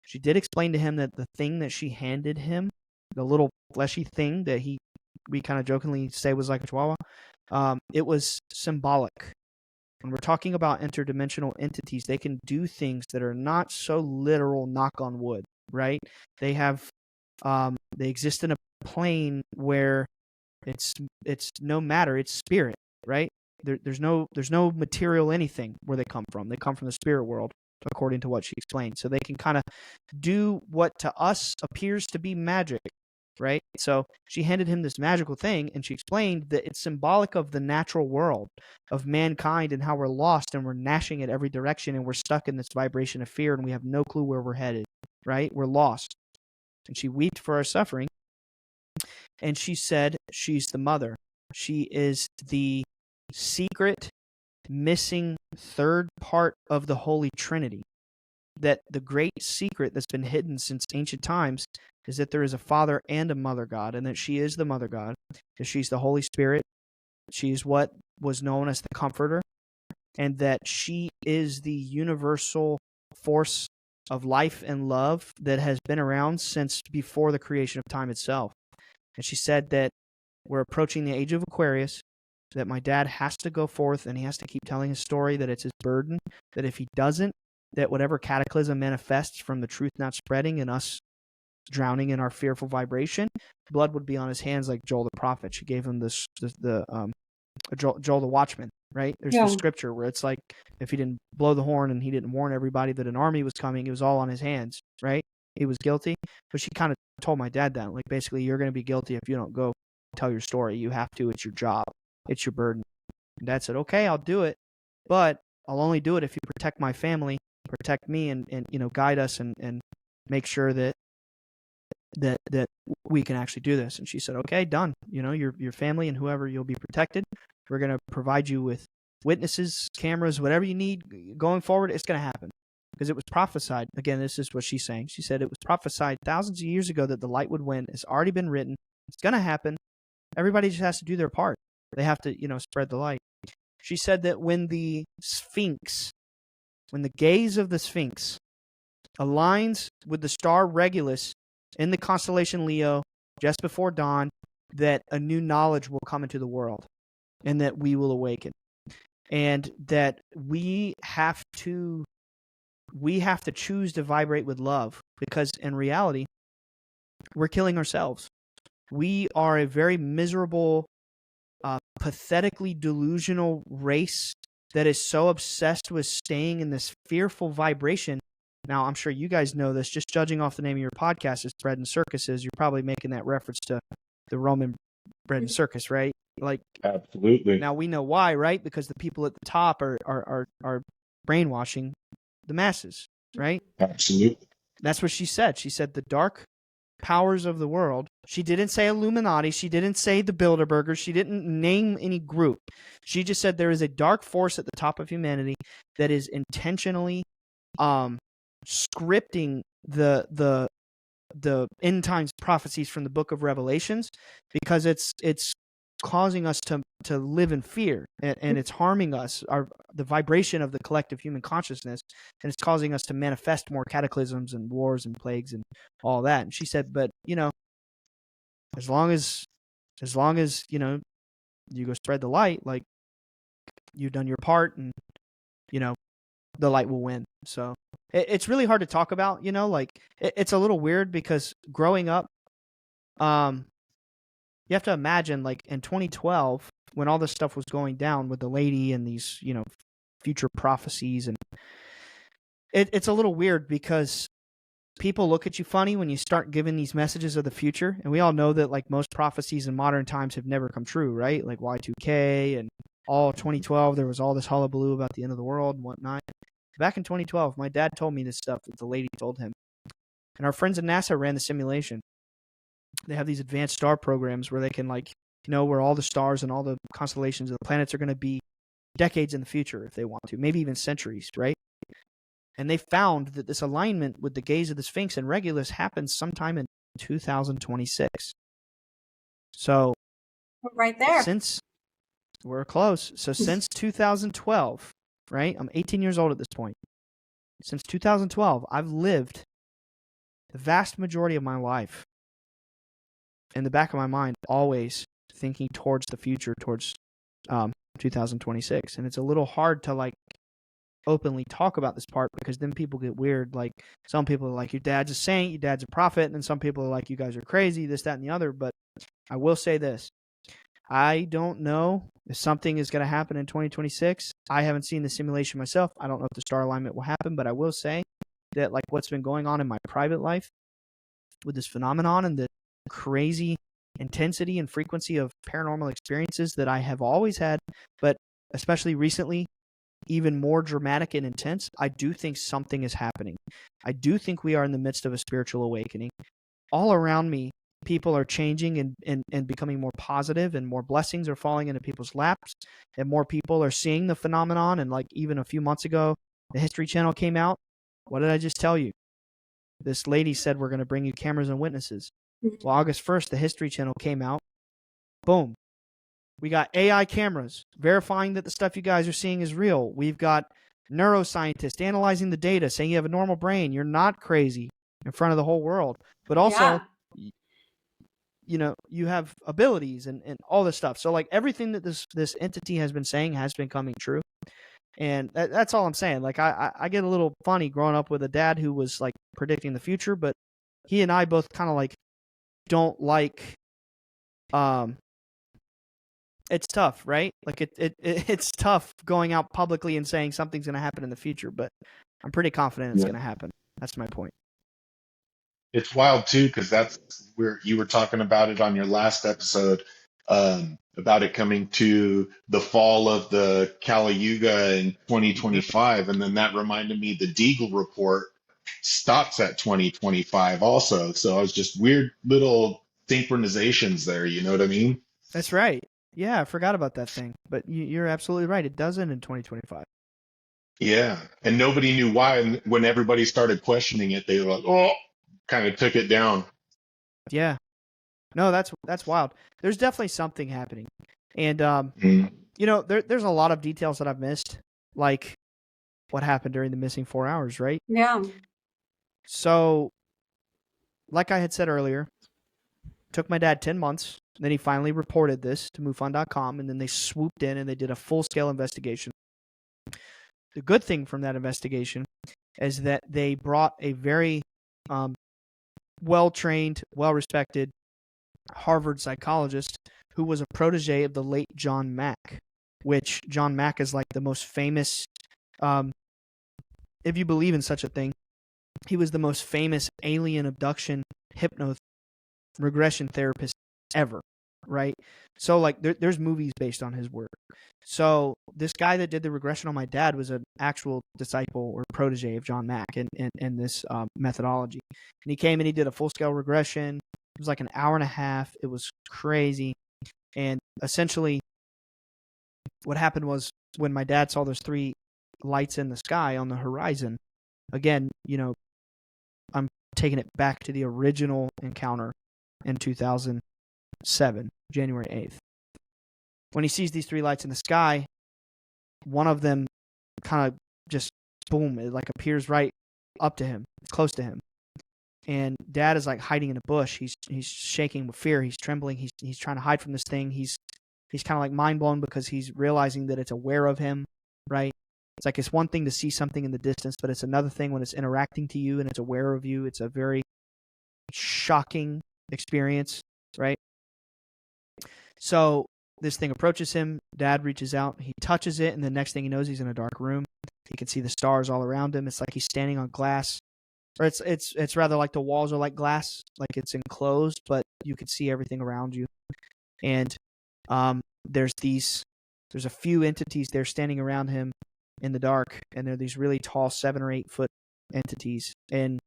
She did explain to him that the thing that she handed him, the little fleshy thing that we kind of jokingly say was like a chihuahua, it was symbolic. When we're talking about interdimensional entities, they can do things that are not so literal, knock on wood, right? They have, they exist in a plane where it's no matter, it's spirit, right? There's no material anything where they come from. They come from the spirit world, according to what she explained. So they can kind of do what to us appears to be magic, right? So she handed him this magical thing, and she explained that it's symbolic of the natural world, of mankind, and how we're lost and we're gnashing at every direction and we're stuck in this vibration of fear and we have no clue where we're headed, right? We're lost. And she wept for our suffering. And she said she's the mother. She is the secret, missing third part of the Holy Trinity. That the great secret that's been hidden since ancient times is that there is a Father and a Mother God, and that she is the Mother God, that she's the Holy Spirit. She's what was known as the Comforter, and that she is the universal force of life and love that has been around since before the creation of time itself. And she said that we're approaching the age of Aquarius, that my dad has to go forth and he has to keep telling his story, that it's his burden, that if he doesn't, that whatever cataclysm manifests from the truth not spreading and us drowning in our fearful vibration, blood would be on his hands like Joel the prophet. She gave him Joel the watchman, right? There's the scripture where it's like, if he didn't blow the horn and he didn't warn everybody that an army was coming, it was all on his hands, right? He was guilty. But she kind of told my dad that, like, basically, you're going to be guilty if you don't go tell your story. You have to. It's your job. It's your burden. And Dad said, okay, I'll do it, but I'll only do it if you protect my family, protect me, and guide us and make sure that we can actually do this. And she said, okay, done. Your family and whoever, you'll be protected. We're going to provide you with witnesses, cameras, whatever you need going forward. It's going to happen because it was prophesied. Again, this is what she's saying. She said it was prophesied thousands of years ago that the light would win. It's already been written. It's going to happen. Everybody just has to do their part. They have to, spread the light. She said that when the gaze of the Sphinx aligns with the star Regulus in the constellation Leo just before dawn, that a new knowledge will come into the world and that we will awaken. And that we have to choose to vibrate with love, because in reality, we're killing ourselves. We are a very miserable, pathetically delusional race that is so obsessed with staying in this fearful vibration. Now, I'm sure you guys know this. Just judging off the name of your podcast is Bread and Circuses, you're probably making that reference to the Roman bread and circus, right? Like, absolutely. Now we know why, right? Because the people at the top are brainwashing the masses, right? Absolutely. That's what she said. She said the dark powers of the world. She didn't say Illuminati. She didn't say the Bilderbergers. She didn't name any group. She just said there is a dark force at the top of humanity that is intentionally scripting the end times prophecies from the book of Revelations, because it's causing us to live in fear, and it's harming us, the vibration of the collective human consciousness, and it's causing us to manifest more cataclysms and wars and plagues and all that. And she said, but as long as you go spread the light, like, you've done your part, and the light will win. So it's really hard to talk about, it's a little weird because growing up, you have to imagine, like, in 2012, when all this stuff was going down with the lady and these, future prophecies, and it's a little weird because people look at you funny when you start giving these messages of the future. And we all know that, like, most prophecies in modern times have never come true, right? Like Y2K and all 2012, there was all this hullabaloo about the end of the world and whatnot. Back in 2012, my dad told me this stuff that the lady told him. And our friends at NASA ran the simulation. They have these advanced star programs where they can, like, where all the stars and all the constellations of the planets are going to be decades in the future if they want to, maybe even centuries, right? And they found that this alignment with the gaze of the Sphinx and Regulus happens sometime in 2026. So right there. Since we're close. So since 2012, right? I'm 18 years old at this point. Since 2012, I've lived the vast majority of my life in the back of my mind, always thinking towards the future, towards 2026. And it's a little hard to, like, openly talk about this part, because then people get weird. Like, some people are like, your dad's a saint, your dad's a prophet, and then some people are like, you guys are crazy, this, that, and the other. But I will say this. I don't know if something is going to happen in 2026. I haven't seen the simulation myself. I don't know if the star alignment will happen, but I will say that, like, what's been going on in my private life with this phenomenon, and crazy intensity and frequency of paranormal experiences that I have always had, but especially recently, even more dramatic and intense. I do think something is happening. I do think we are in the midst of a spiritual awakening. All around me, people are changing and becoming more positive, and more blessings are falling into people's laps, and more people are seeing the phenomenon. And like even a few months ago, the History Channel came out. What did I just tell you? This lady said, we're going to bring you cameras and witnesses. Well, August 1st, the History Channel came out. Boom. We got AI cameras verifying that the stuff you guys are seeing is real. We've got neuroscientists analyzing the data, saying you have a normal brain. You're not crazy in front of the whole world. But also, you know, you have abilities and all this stuff. So like everything that this entity has been saying has been coming true. And that's all I'm saying. Like I get a little funny growing up with a dad who was like predicting the future, but he and I both kind of like don't like it's tough, right? Like it's tough going out publicly and saying something's going to happen in the future, but I'm pretty confident it's going to happen. That's my point. It's wild too, because that's where you were talking about it on your last episode, about it coming to the fall of the Kali Yuga in 2025. And then that reminded me the Deagle report stops at 2025 also. So I was just weird little synchronizations there. You know what I mean? That's right. Yeah, I forgot about that thing. But you're absolutely right. It does end in 2025. Yeah. And nobody knew why. And when everybody started questioning it, they were like, oh, kind of took it down. Yeah. No, that's wild. There's definitely something happening. And you know, there's a lot of details that I've missed, like what happened during the missing 4 hours, right? Yeah. So, like I had said earlier, took my dad 10 months. Then he finally reported this to MUFON.com, and then they swooped in and they did a full-scale investigation. The good thing from that investigation is that they brought a very well-trained, well-respected Harvard psychologist who was a protege of the late John Mack, which John Mack is like the most famous, if you believe in such a thing, he was the most famous alien abduction regression therapist ever, right? So like there's movies based on his work. So this guy that did the regression on my dad was an actual disciple or protege of John Mack in this methodology. And he came and he did a full-scale regression. It was like an hour and a half. It was crazy. And essentially what happened was when my dad saw those 3 lights in the sky on the horizon, again, you know, I'm taking it back to the original encounter in 2007, January 8th. When he sees these 3 lights in the sky, one of them kind of just, boom, it like appears right up to him, close to him. And Dad is like hiding in a bush. He's shaking with fear. He's trembling. He's trying to hide from this thing. He's kind of like mind blown because he's realizing that it's aware of him, right? It's like it's one thing to see something in the distance, but it's another thing when it's interacting to you and it's aware of you. It's a very shocking experience, right? So this thing approaches him. Dad reaches out. He touches it, and the next thing he knows, he's in a dark room. He can see the stars all around him. It's like he's standing on glass. Or it's rather like the walls are like glass, like it's enclosed, but you can see everything around you. And there's a few entities there standing around him in the dark, and they're these really tall 7 or 8 foot entities. And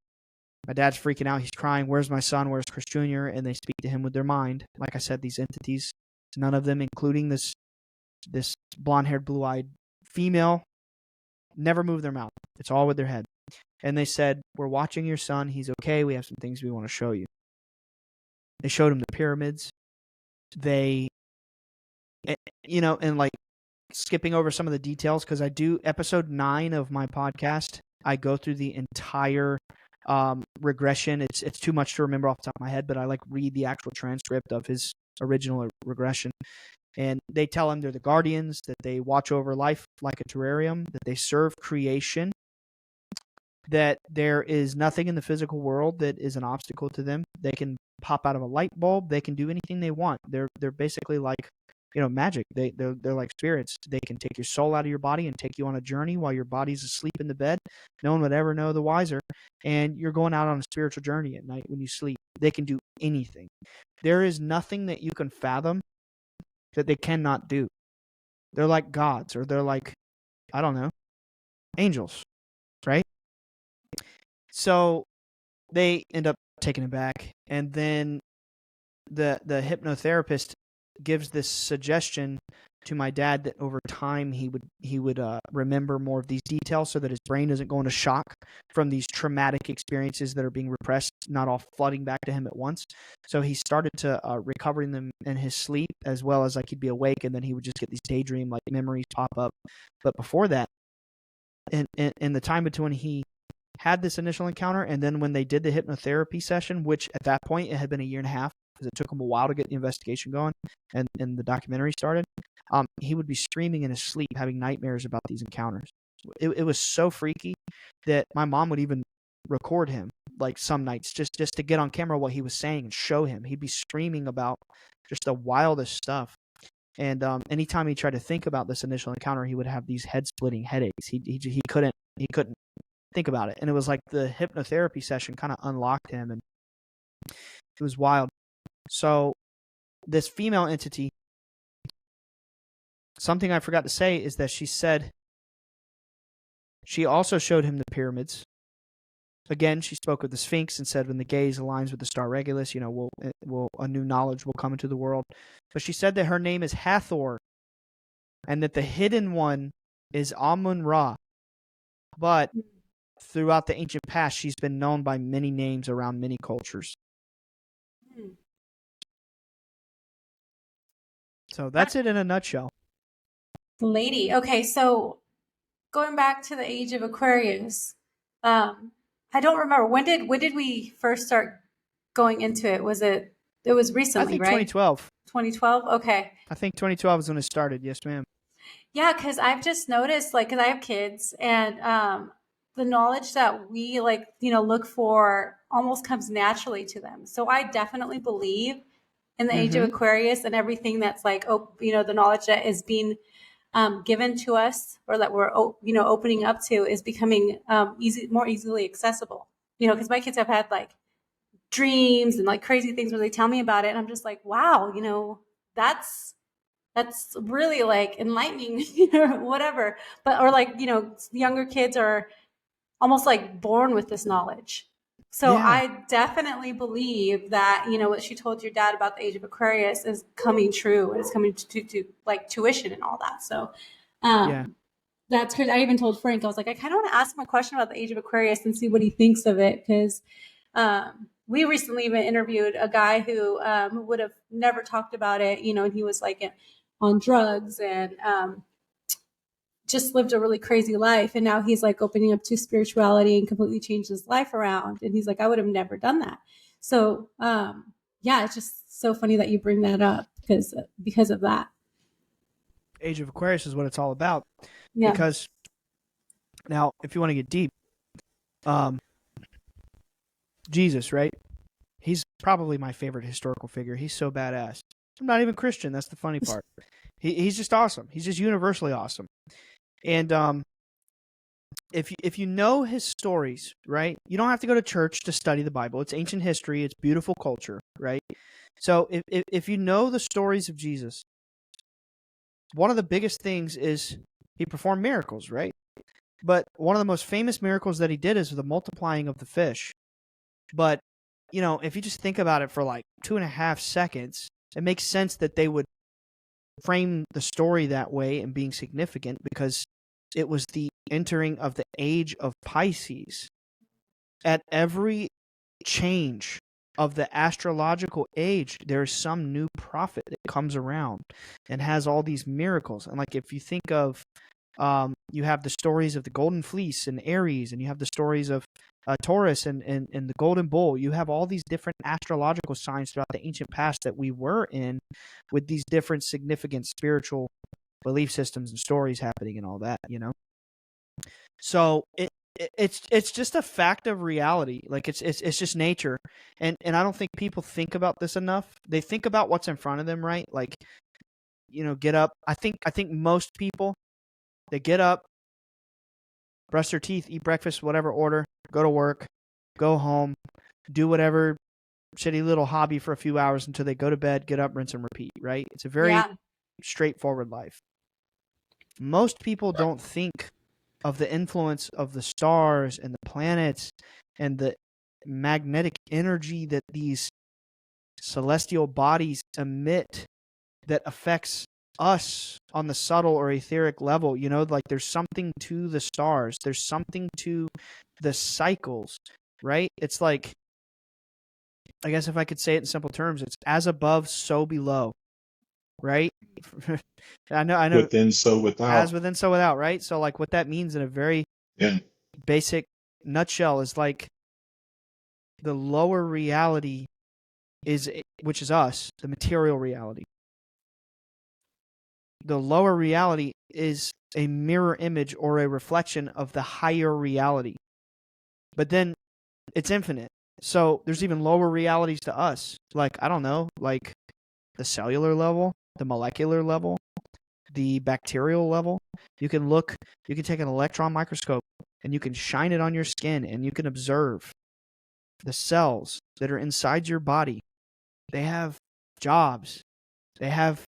my dad's freaking out. He's crying, "Where's my son? Where's Chris Jr.?" And they speak to him with their mind. Like I said, these entities, none of them, including this blonde-haired, blue-eyed female, never move their mouth. It's all with their head. And they said, "We're watching your son. He's okay. We have some things we want to show you." They showed him the pyramids. They, you know, and like skipping over some of the details, because I do episode 9 of my podcast, I go through the entire regression. It's too much to remember off the top of my head, but I like read the actual transcript of his original regression. And they tell him they're the guardians, that they watch over life like a terrarium, that they serve creation, that there is nothing in the physical world that is an obstacle to them. They can pop out of a light bulb. They can do anything they want. They're basically like magic. They're like spirits. They can take your soul out of your body and take you on a journey while your body's asleep in the bed. No one would ever know the wiser. And you're going out on a spiritual journey at night when you sleep. They can do anything. There is nothing that you can fathom that they cannot do. They're like gods, or they're like, I don't know, angels, right? So they end up taking it back, and then the hypnotherapist gives this suggestion to my dad that over time he would remember more of these details, so that his brain doesn't go into shock from these traumatic experiences that are being repressed, not all flooding back to him at once. So he started to recovering them in his sleep, as well as like he'd be awake, and then he would just get these daydream like memories pop up. But before that, in the time between he had this initial encounter and then when they did the hypnotherapy session, which at that point it had been 1.5 years because it took him a while to get the investigation going and the documentary started, he would be screaming in his sleep, having nightmares about these encounters. It was so freaky that my mom would even record him like some nights just to get on camera what he was saying and show him. He'd be screaming about just the wildest stuff. And anytime he tried to think about this initial encounter, he would have these head-splitting headaches. He couldn't think about it. And it was like the hypnotherapy session kind of unlocked him, and it was wild. So this female entity, something I forgot to say is that she said she also showed him the pyramids. Again, she spoke of the Sphinx and said when the gaze aligns with the star Regulus, a new knowledge will come into the world. But she said that her name is Hathor and that the hidden one is Amun-Ra. But throughout the ancient past, she's been known by many names around many cultures. So that's it in a nutshell. Lady. Okay, so going back to the age of Aquarius, I don't remember when did we first start going into it? It was recently, I think right? 2012. 2012. Okay. I think 2012 is when it started. Yes, ma'am. Yeah, because I've just noticed, like, because I have kids, and the knowledge that we look for almost comes naturally to them. So I definitely believe in the age of Aquarius and everything that's like, the knowledge that is being given to us, or that we're opening up to, is becoming more easily accessible. Because my kids have had like dreams and like crazy things where they tell me about it, and I'm just like, wow, that's really like enlightening, or whatever. But or like younger kids are almost like born with this knowledge. So Yeah. I definitely believe that what she told your dad about the age of Aquarius is coming true, and it's coming to like tuition and all that. So Yeah. that's crazy. I even told Frank, I was like, I kind of want to ask him a question about the age of Aquarius and see what he thinks of it, because we recently even interviewed a guy who would have never talked about it, and he was like on drugs and just lived a really crazy life. And now he's like opening up to spirituality and completely changed his life around. And he's like, I would have never done that. So yeah, it's just so funny that you bring that up because of that. Age of Aquarius is what it's all about. Yeah. Because now, if you want to get deep, Jesus, right? He's probably my favorite historical figure. He's so badass. I'm not even Christian. That's the funny part. He's just awesome. He's just universally awesome. And if you know his stories, right? You don't have to go to church to study the Bible. It's ancient history. It's beautiful culture, right? So if you know the stories of Jesus, one of the biggest things is he performed miracles, right? But one of the most famous miracles that he did is the multiplying of the fish. But, if you just think about it for like 2.5 seconds, it makes sense that they would frame the story that way and being significant, because it was the entering of the age of Pisces. At every change of the astrological age, there's some new prophet that comes around and has all these miracles. And like, if you think of, you have the stories of the Golden Fleece and Aries, and you have the stories of Taurus and the Golden Bull. You have all these different astrological signs throughout the ancient past that we were in, with these different significant spiritual belief systems and stories happening and all that, So it's just a fact of reality. Like it's just nature. And I don't think people think about this enough. They think about what's in front of them, right? Like get up. I think most people, they get up, brush their teeth, eat breakfast, whatever order, go to work, go home, do whatever shitty little hobby for a few hours until they go to bed, get up, rinse and repeat, right? It's a very straightforward life. Most people don't think of the influence of the stars and the planets and the magnetic energy that these celestial bodies emit that affects us on the subtle or etheric level. Like there's something to the stars, there's something to the cycles, right? It's like, I guess if I could say it in simple terms, it's as above, so below, right? I know. Within, so without. As within, so without, right? So like what that means in a very basic nutshell is like the lower reality which is us, the material reality. The lower reality is a mirror image or a reflection of the higher reality. But then it's infinite. So there's even lower realities to us. Like, I don't know, like the cellular level, the molecular level, the bacterial level. You can take an electron microscope and you can shine it on your skin and you can observe the cells that are inside your body. They have jobs. They have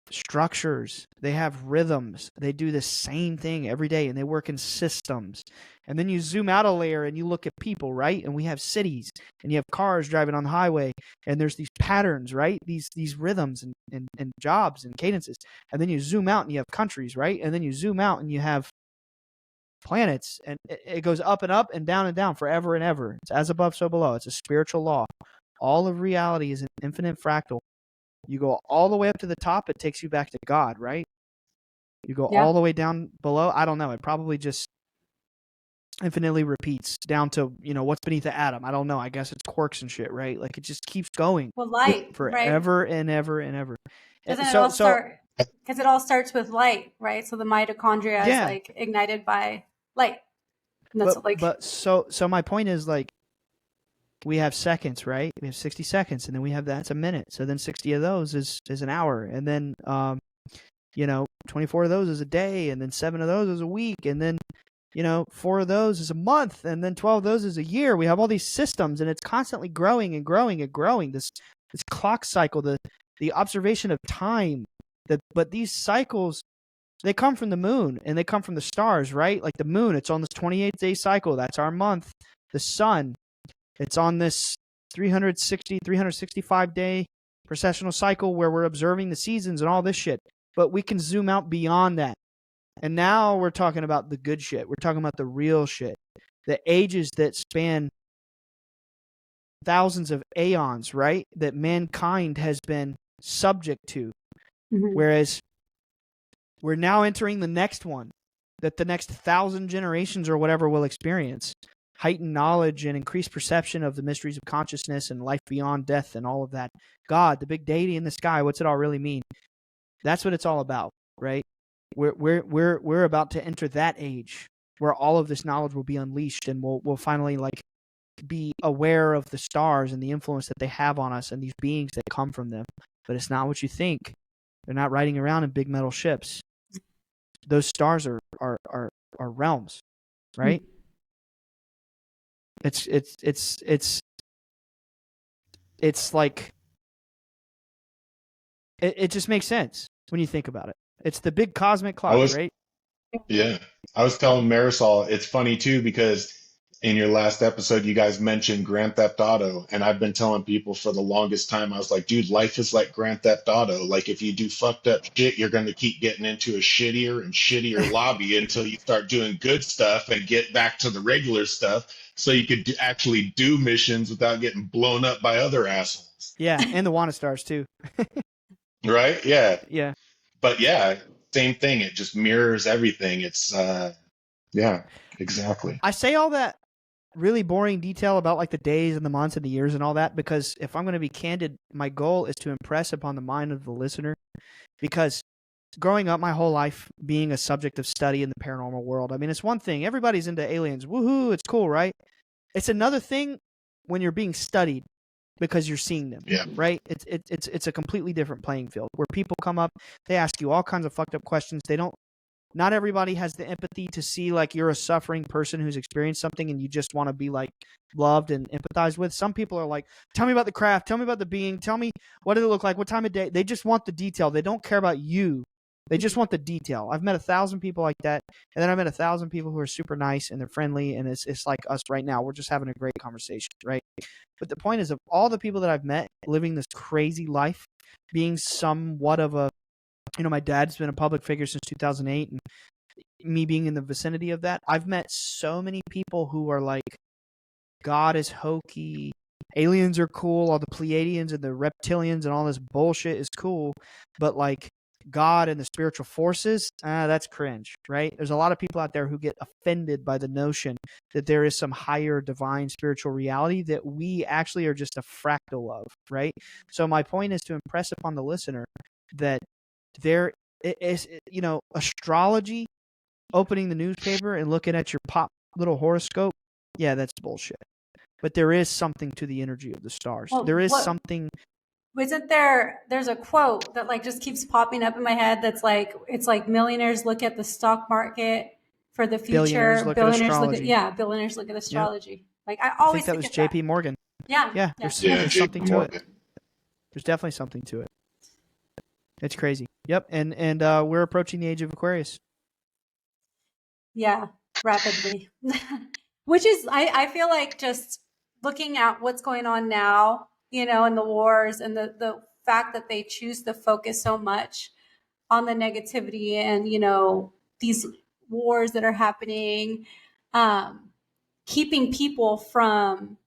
structures. They have rhythms. They do the same thing every day and they work in systems. And then you zoom out a layer and you look at people, right? And we have cities and you have cars driving on the highway and there's these patterns, right? These rhythms and jobs and cadences. And then you zoom out and you have countries, right? And then you zoom out and you have planets, and it goes up and down forever and ever. It's as above, so below. It's a spiritual law. All of reality is an infinite fractal. You go all the way up to the top, it takes you back to God, right? You go all the way down below, I don't know. It probably just infinitely repeats down to, what's beneath the atom. I don't know. I guess it's quarks and shit, right? Like it just keeps going. Well, light, forever right? and ever and ever. Because it all starts with light, right? So the mitochondria is like ignited by light. And that's so my point is like, we have seconds, right? We have 60 seconds, and then we have that's a minute. So then 60 of those is an hour, and then 24 of those is a day, and then 7 of those is a week, and then 4 of those is a month, and then 12 of those is a year. We have all these systems, and it's constantly growing and growing and growing. This clock cycle, the observation of time. But these cycles, they come from the moon and they come from the stars, right? Like the moon, it's on this 28-day cycle. That's our month. The sun, it's on this 365-day precessional cycle where we're observing the seasons and all this shit. But we can zoom out beyond that. And now we're talking about the good shit. We're talking about the real shit. The ages that span thousands of aeons, right? That mankind has been subject to. Mm-hmm. Whereas we're now entering the next one that the next 1,000 generations or whatever will experience. Heightened knowledge and increased perception of the mysteries of consciousness and life beyond death and all of that. God, the big deity in the sky, what's it all really mean? That's what it's all about, right? We're about to enter that age where all of this knowledge will be unleashed, and we'll finally like be aware of the stars and the influence that they have on us and these beings that come from them. But it's not what you think. They're not riding around in big metal ships. Those stars are realms, right? It's like it just makes sense when you think about it. It's the big cosmic clock, right? Yeah. I was telling Marisol, it's funny too, because in your last episode, you guys mentioned Grand Theft Auto. And I've been telling people for the longest time, I was like, dude, life is like Grand Theft Auto. Like if you do fucked up shit, you're going to keep getting into a shittier and shittier lobby until you start doing good stuff and get back to the regular stuff. So you could actually do missions without getting blown up by other assholes. Yeah. And the Wanna Stars too. Right? Yeah. Yeah. But yeah, same thing. It just mirrors everything. It's, yeah, exactly. I say all that really boring detail about like the days and the months and the years and all that because if I'm going to be candid, my goal is to impress upon the mind of the listener, because growing up my whole life being a subject of study in the paranormal world, I mean, it's one thing. Everybody's into aliens. Woohoo, it's cool, right? It's another thing when you're being studied because you're seeing them. Yeah. Right? It's a completely different playing field where people come up, they ask you all kinds of fucked up questions. Not everybody has the empathy to see like you're a suffering person who's experienced something and you just want to be like loved and empathized with. Some people are like, tell me about the craft, tell me about the being, tell me what did it look like, what time of day. They just want the detail. They don't care about you. They just want the detail. I've met 1,000 people like that, and then I've met 1,000 people who are super nice and they're friendly, and it's like us right now. We're just having a great conversation, right? But the point is, of all the people that I've met living this crazy life, being somewhat of a, my dad's been a public figure since 2008, and me being in the vicinity of that, I've met so many people who are like, God is hokey, aliens are cool, all the Pleiadians and the reptilians and all this bullshit is cool, but like God and the spiritual forces, that's cringe, right? There's a lot of people out there who get offended by the notion that there is some higher divine spiritual reality that we actually are just a fractal of, right? So my point is to impress upon the listener that there is, astrology, opening the newspaper and looking at your pop little horoscope, yeah, that's bullshit. But there is something to the energy of the stars. Well, there is something. Isn't there's a quote that like just keeps popping up in my head that's like, it's like millionaires look at the stock market for the future. Billionaires look at astrology. Yep. Like I always think that was J.P. Morgan. Yeah. There's something to it. There's definitely something to it. It's crazy. Yep. And we're approaching the age of Aquarius. Yeah, rapidly. Which is, I feel like just looking at what's going on now, and the wars and the fact that they choose to focus so much on the negativity and, these wars that are happening, keeping people from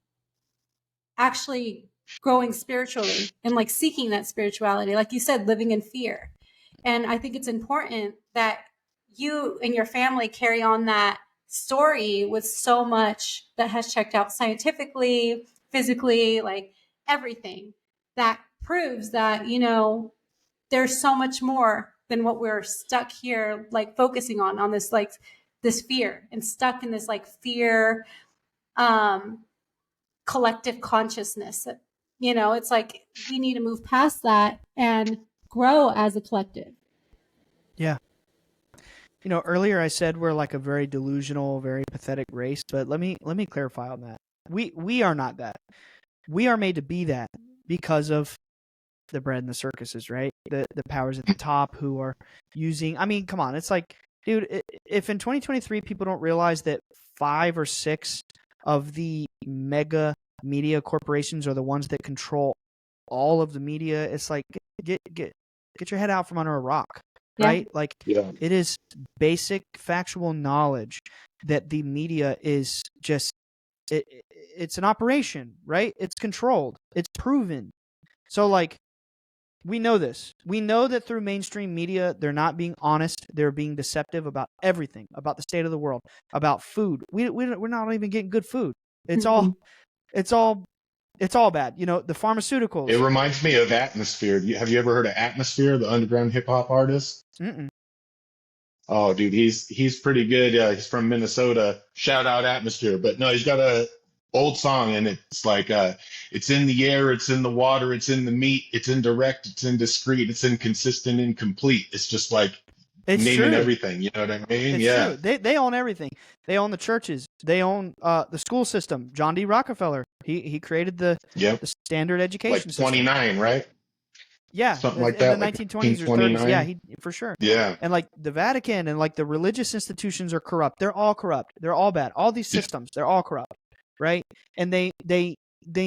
actually growing spiritually and like seeking that spirituality, like you said, living in fear. And I think it's important that you and your family carry on that story with so much that has checked out scientifically, physically, like everything that proves that, there's so much more than what we're stuck here, like focusing on this, like this fear and stuck in this like fear, collective consciousness. It's like we need to move past that and grow as a collective. Yeah. Earlier I said we're like a very delusional, very pathetic race, but let me clarify on that. We are not that. We are made to be that because of the bread and the circuses, right? The powers at the top who are using, come on, it's like, dude, if in 2023 people don't realize that 5 or 6 of the mega media corporations are the ones that control all of the media, it's like get your head out from under a rock. Right? Like, it is basic factual knowledge that the media is just, it's an operation, right? It's controlled. It's proven. So, like, we know this. We know that through mainstream media, they're not being honest. They're being deceptive about everything, about the state of the world, about food. We're not even getting good food. It's all bad. The pharmaceuticals. It reminds me of Atmosphere. Have you ever heard of Atmosphere, the underground hip hop artist? Mm-mm. Oh, dude, he's pretty good. He's from Minnesota. Shout out Atmosphere. But no, he's got a old song, and it's like, it's in the air, it's in the water, it's in the meat, it's indirect, it's indiscreet, it's inconsistent, incomplete. It's just like naming everything. You know what I mean? It's true. They own everything. They own the churches. They own the school system. John D. Rockefeller. He created the standard education like system. 29, right? Yeah, something like that. In the 1920s or 30s. Yeah, for sure. Yeah. And like the Vatican and like the religious institutions are corrupt. They're all corrupt. They're all bad. All these systems, they're all corrupt, right? And they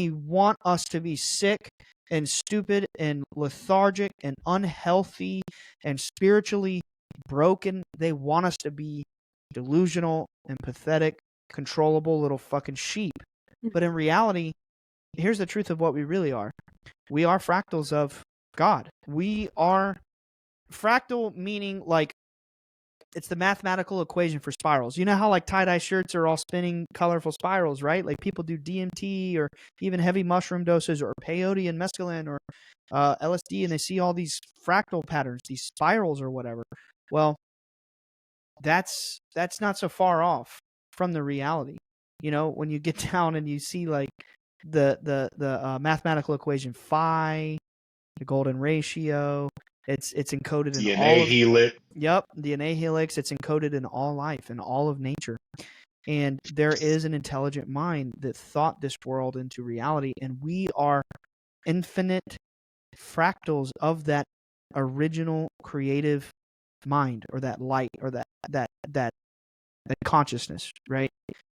want us to be sick and stupid and lethargic and unhealthy and spiritually broken. They want us to be delusional and pathetic, controllable little fucking sheep. But in reality, here's the truth of what we really are. We are fractals of God. We are fractal, meaning like it's the mathematical equation for spirals. You know how like tie-dye shirts are all spinning colorful spirals, right? Like people do DMT or even heavy mushroom doses or peyote and mescaline or LSD, and they see all these fractal patterns, these spirals or whatever. Well, that's not so far off from the reality. When you get down and you see like the mathematical equation phi, the golden ratio. It's encoded in all DNA of helix. Yep, DNA helix. It's encoded in all life, in all of nature. And there is an intelligent mind that thought this world into reality, and we are infinite fractals of that original creative mind, or that light, or that consciousness, right?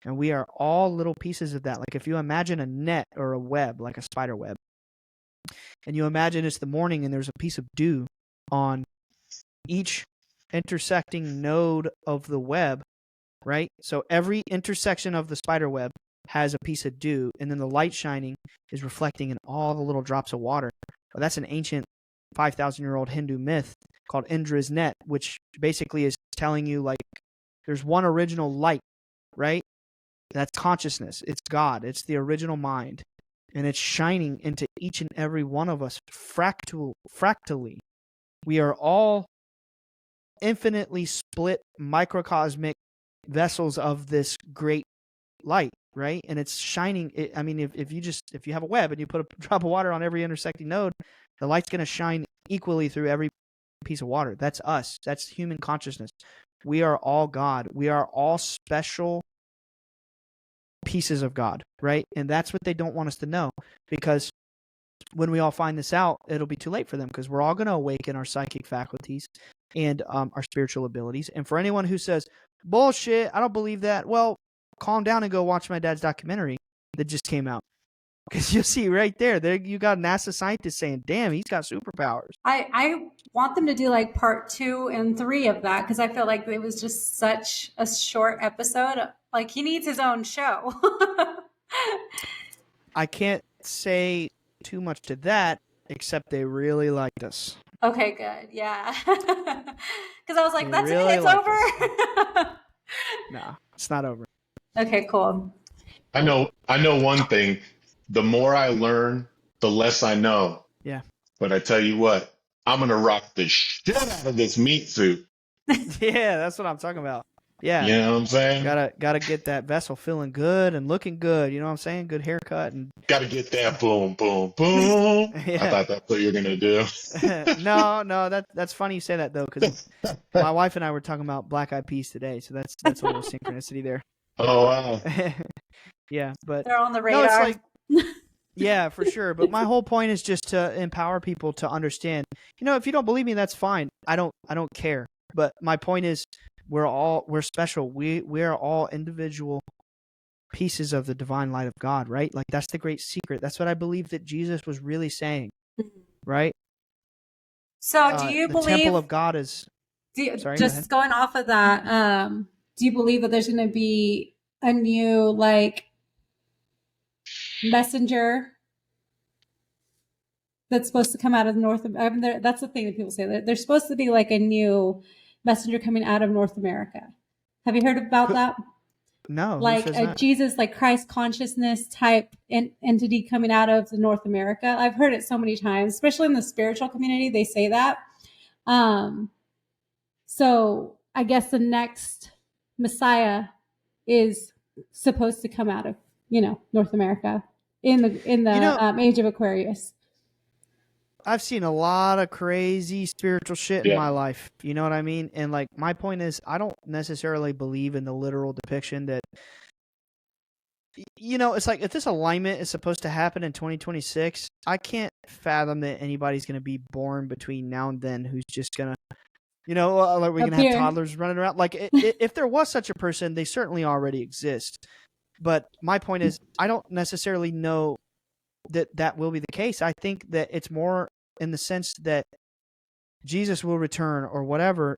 And we are all little pieces of that. Like if you imagine a net or a web, like a spider web, and you imagine it's the morning and there's a piece of dew on each intersecting node of the web, right? So every intersection of the spider web has a piece of dew, and then the light shining is reflecting in all the little drops of water. Well, that's an ancient 5,000-year-old Hindu myth called Indra's net, which basically is telling you like there's one original light, right? That's consciousness. It's God. It's the original mind. And it's shining into each and every one of us fractally. We are all infinitely split microcosmic vessels of this great light, right? And it's shining. I mean, if you have a web and you put a drop of water on every intersecting node, the light's going to shine equally through every piece of water. That's us. That's human consciousness. We are all God. We are all special pieces of God, right? And that's what they don't want us to know, because when we all find this out, it'll be too late for them, because we're all going to awaken our psychic faculties and our spiritual abilities. And for anyone who says, bullshit, I don't believe that, well, calm down and go watch my dad's documentary that just came out. Because you'll see right there you got NASA scientists saying, damn, he's got superpowers. I want them to do like part 2 and 3 of that, because I feel like it was just such a short episode. Like he needs his own show. I can't say too much to that, except they really liked us. Okay, good. Yeah. Because I was like, They that's really it. It's liked over. No, it's not over. Okay, cool. I know one thing. The more I learn, the less I know. Yeah. But I tell you what, I'm gonna rock the shit out of this meat suit. Yeah, that's what I'm talking about. Yeah. You know what I'm saying? Gotta get that vessel feeling good and looking good. You know what I'm saying? Good haircut and Gotta get that boom, boom, boom. Yeah. I thought that's what you're gonna do. No, that's funny you say that though, because my wife and I were talking about Black Eyed Peas today, so that's a little synchronicity there. Oh wow. Yeah, but They're on the no, radar. it's like, yeah, for sure. But my whole point is just to empower people to understand. You know, if you don't believe me, that's fine. I don't care. But my point is, we're special. We are all individual pieces of the divine light of God, right? Like that's the great secret. That's what I believe that Jesus was really saying, right? So do you the believe temple of God is? Sorry, just going off of that, do you believe that there's going to be a new like messenger that's supposed to come out of North America? I mean, that's the thing that people say. There's supposed to be like a new messenger coming out of North America. Have you heard about that? No, Like a Jesus, like Christ consciousness type entity coming out of the North America. I've heard it so many times, especially in the spiritual community. They say that. So I guess the next Messiah is supposed to come out of, North America in the age of Aquarius. I've seen a lot of crazy spiritual shit in my life. You know what I mean? And like my point is, I don't necessarily believe in the literal depiction that, it's like if this alignment is supposed to happen in 2026, I can't fathom that anybody's going to be born between now and then who's just going to, like we're going to have toddlers running around. Like if there was such a person, they certainly already exist. But my point is, I don't necessarily know that will be the case. I think that it's more in the sense that Jesus will return or whatever,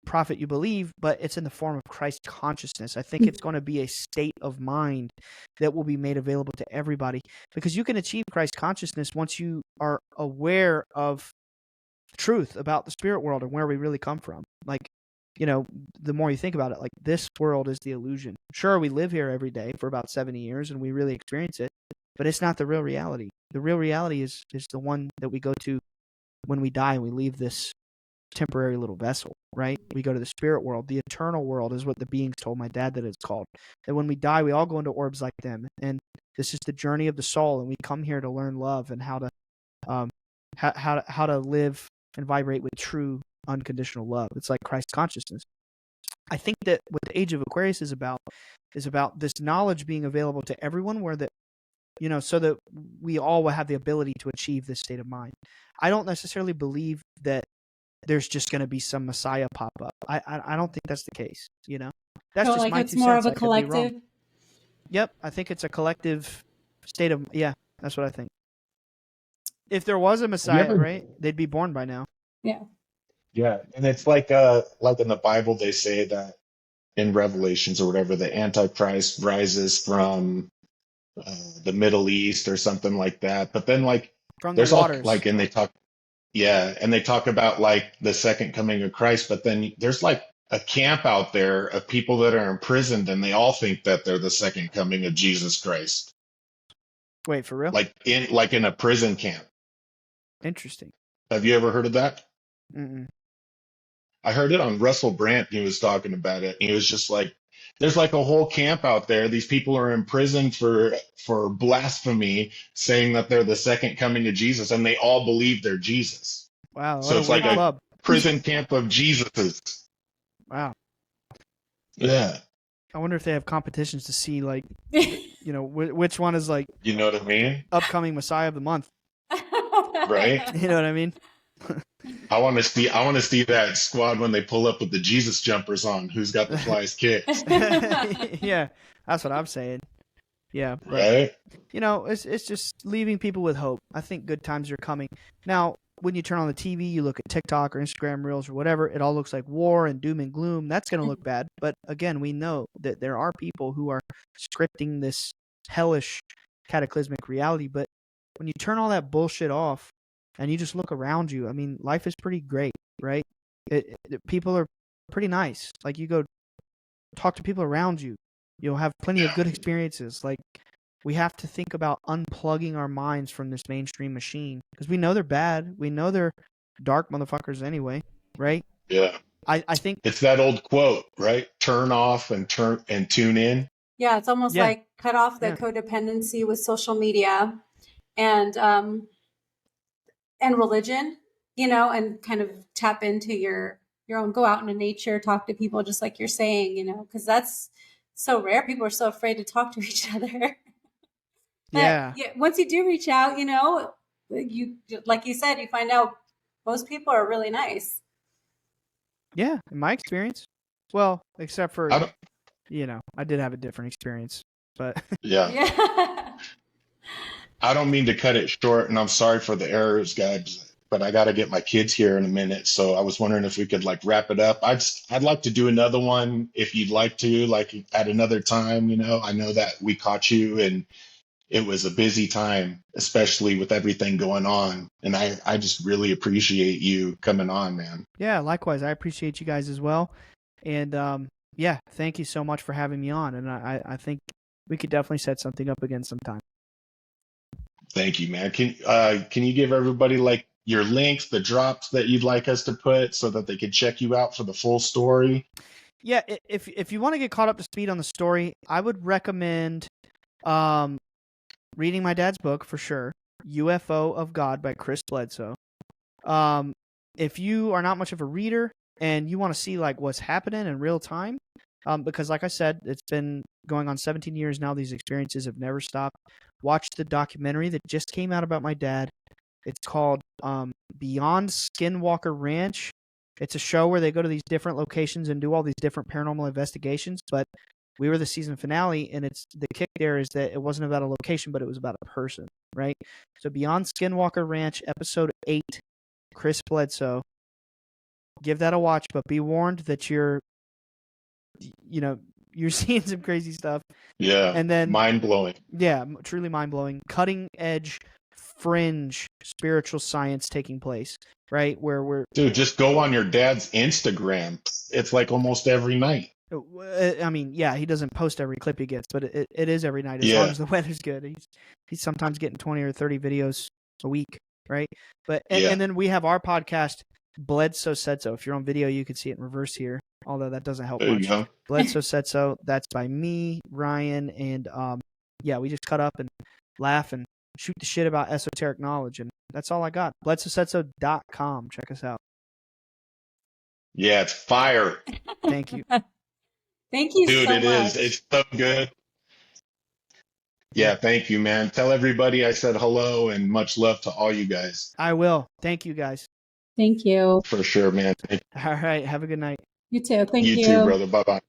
prophet you believe, but it's in the form of Christ consciousness. I think it's going to be a state of mind that will be made available to everybody, because you can achieve Christ consciousness once you are aware of truth about the spirit world and where we really come from. Like, the more you think about it, like this world is the illusion. Sure, we live here every day for about 70 years and we really experience it, but it's not the real reality. The real reality is the one that we go to when we die and we leave this temporary little vessel, right? We go to the spirit world. The eternal world is what the beings told my dad that it's called. And when we die, we all go into orbs like them. And This is the journey of the soul, and we come here to learn love and how to live and vibrate with true unconditional love. It's like Christ consciousness. I think that what the Age of Aquarius is about this knowledge being available to everyone, where so that we all will have the ability to achieve this state of mind. I don't necessarily believe that there's just going to be some Messiah pop up. I don't think that's the case. That's So just like my it's 2 more cents. of a I could be wrong. collective. Yep, I think it's a collective state of, yeah, that's what I think. If there was a Messiah, right, they'd be born by now. Yeah. Yeah, and it's like in the Bible they say that in Revelations or whatever, the Antichrist rises from the Middle East or something like that. But then From the there's all waters. and they talk about like the second coming of Christ, but then there's like a camp out there of people that are imprisoned and they all think that they're the second coming of Jesus Christ. Wait, for real? Like in a prison camp. Interesting. Have you ever heard of that? Mm-mm. I heard it on Russell Brand. He was talking about it. He was just like, there's like a whole camp out there. These people are in prison for blasphemy, saying that they're the second coming of Jesus, and they all believe they're Jesus. Wow. So What it's a like weird a club. prison camp of Jesuses. Wow. Yeah. I wonder if they have competitions to see which one is like You know what I mean? upcoming Messiah of the month. Right? You know what I mean? I want to see that squad when they pull up with the Jesus jumpers on. Who's got the flyest kicks? Yeah, that's what I'm saying. Yeah, but, Right? it's just leaving people with hope. I think good times are coming. Now, when you turn on the TV, you look at TikTok or Instagram Reels or whatever, it all looks like war and doom and gloom. That's going to look bad. But again, we know that there are people who are scripting this hellish, cataclysmic reality. But when you turn all that bullshit off and you just look around you, I mean, life is pretty great, right? People are pretty nice. Like, you go talk to people around you, you'll have plenty of good experiences. Like, we have to think about unplugging our minds from this mainstream machine because we know they're bad. We know they're dark motherfuckers anyway, right? Yeah. I think It's that old quote, right? Turn off and tune in. Yeah, it's almost Yeah. like cut off the Yeah. codependency with social media and religion, and kind of tap into your own, go out into nature, talk to people just like you're saying, because that's so rare. People are so afraid to talk to each other. But Yeah. once you do reach out, you like you said, you find out most people are really nice. Yeah, in my experience. Well, except for, I don't- I did have a different experience, but Yeah. Yeah. I don't mean to cut it short, and I'm sorry for the errors, guys, but I got to get my kids here in a minute. So I was wondering if we could wrap it up. I'd like to do another one if you'd like to, at another time. I know that we caught you and it was a busy time, especially with everything going on. And I just really appreciate you coming on, man. yeah, likewise. I appreciate you guys as well. And yeah, thank you so much for having me on. And I think we could definitely set something up again sometime. Thank you, man. Can you give everybody your links, the drops that you'd like us to put so that they can check you out for the full story? Yeah, if you want to get caught up to speed on the story, I would recommend reading my dad's book for sure, UFO of God by Bledsoe. If you are not much of a reader and you want to see what's happening in real time, because like I said, it's been going on 17 years now. These experiences have never stopped. Watch the documentary that just came out about my dad. It's called Beyond Skinwalker Ranch. It's a show where they go to these different locations and do all these different paranormal investigations. But we were the season finale, and it's the kick there is that it wasn't about a location, but it was about a person, right? So Beyond Skinwalker Ranch, episode 8, Bledsoe. Give that a watch, but be warned that you're seeing some crazy stuff. Yeah. And then mind blowing. Yeah, truly mind blowing. Cutting edge, fringe spiritual science taking place, right? Where we're Dude, just go on your dad's Instagram. It's almost every night. I mean, yeah, he doesn't post every clip he gets, but it is every night as long as the weather's good. He's sometimes getting 20 or 30 videos a week, right? But and then we have our podcast, Bledsoe Said So. If you're on video, you can see it in reverse here, although that doesn't help There much. you go. Bledsoe Said So. That's by me, Ryan, and yeah, we just cut up and laugh and shoot the shit about esoteric knowledge, and that's all I got. BledsoeSaidSo.com. Check us out. Yeah, it's fire. Thank you. Thank you Dude, so it much. is. It's so good. Yeah, thank you, man. Tell everybody I said hello and much love to all you guys. I will. Thank you, guys. Thank you. For sure, man. All right. Have a good night. You too. Thank You you. too, brother. Bye bye.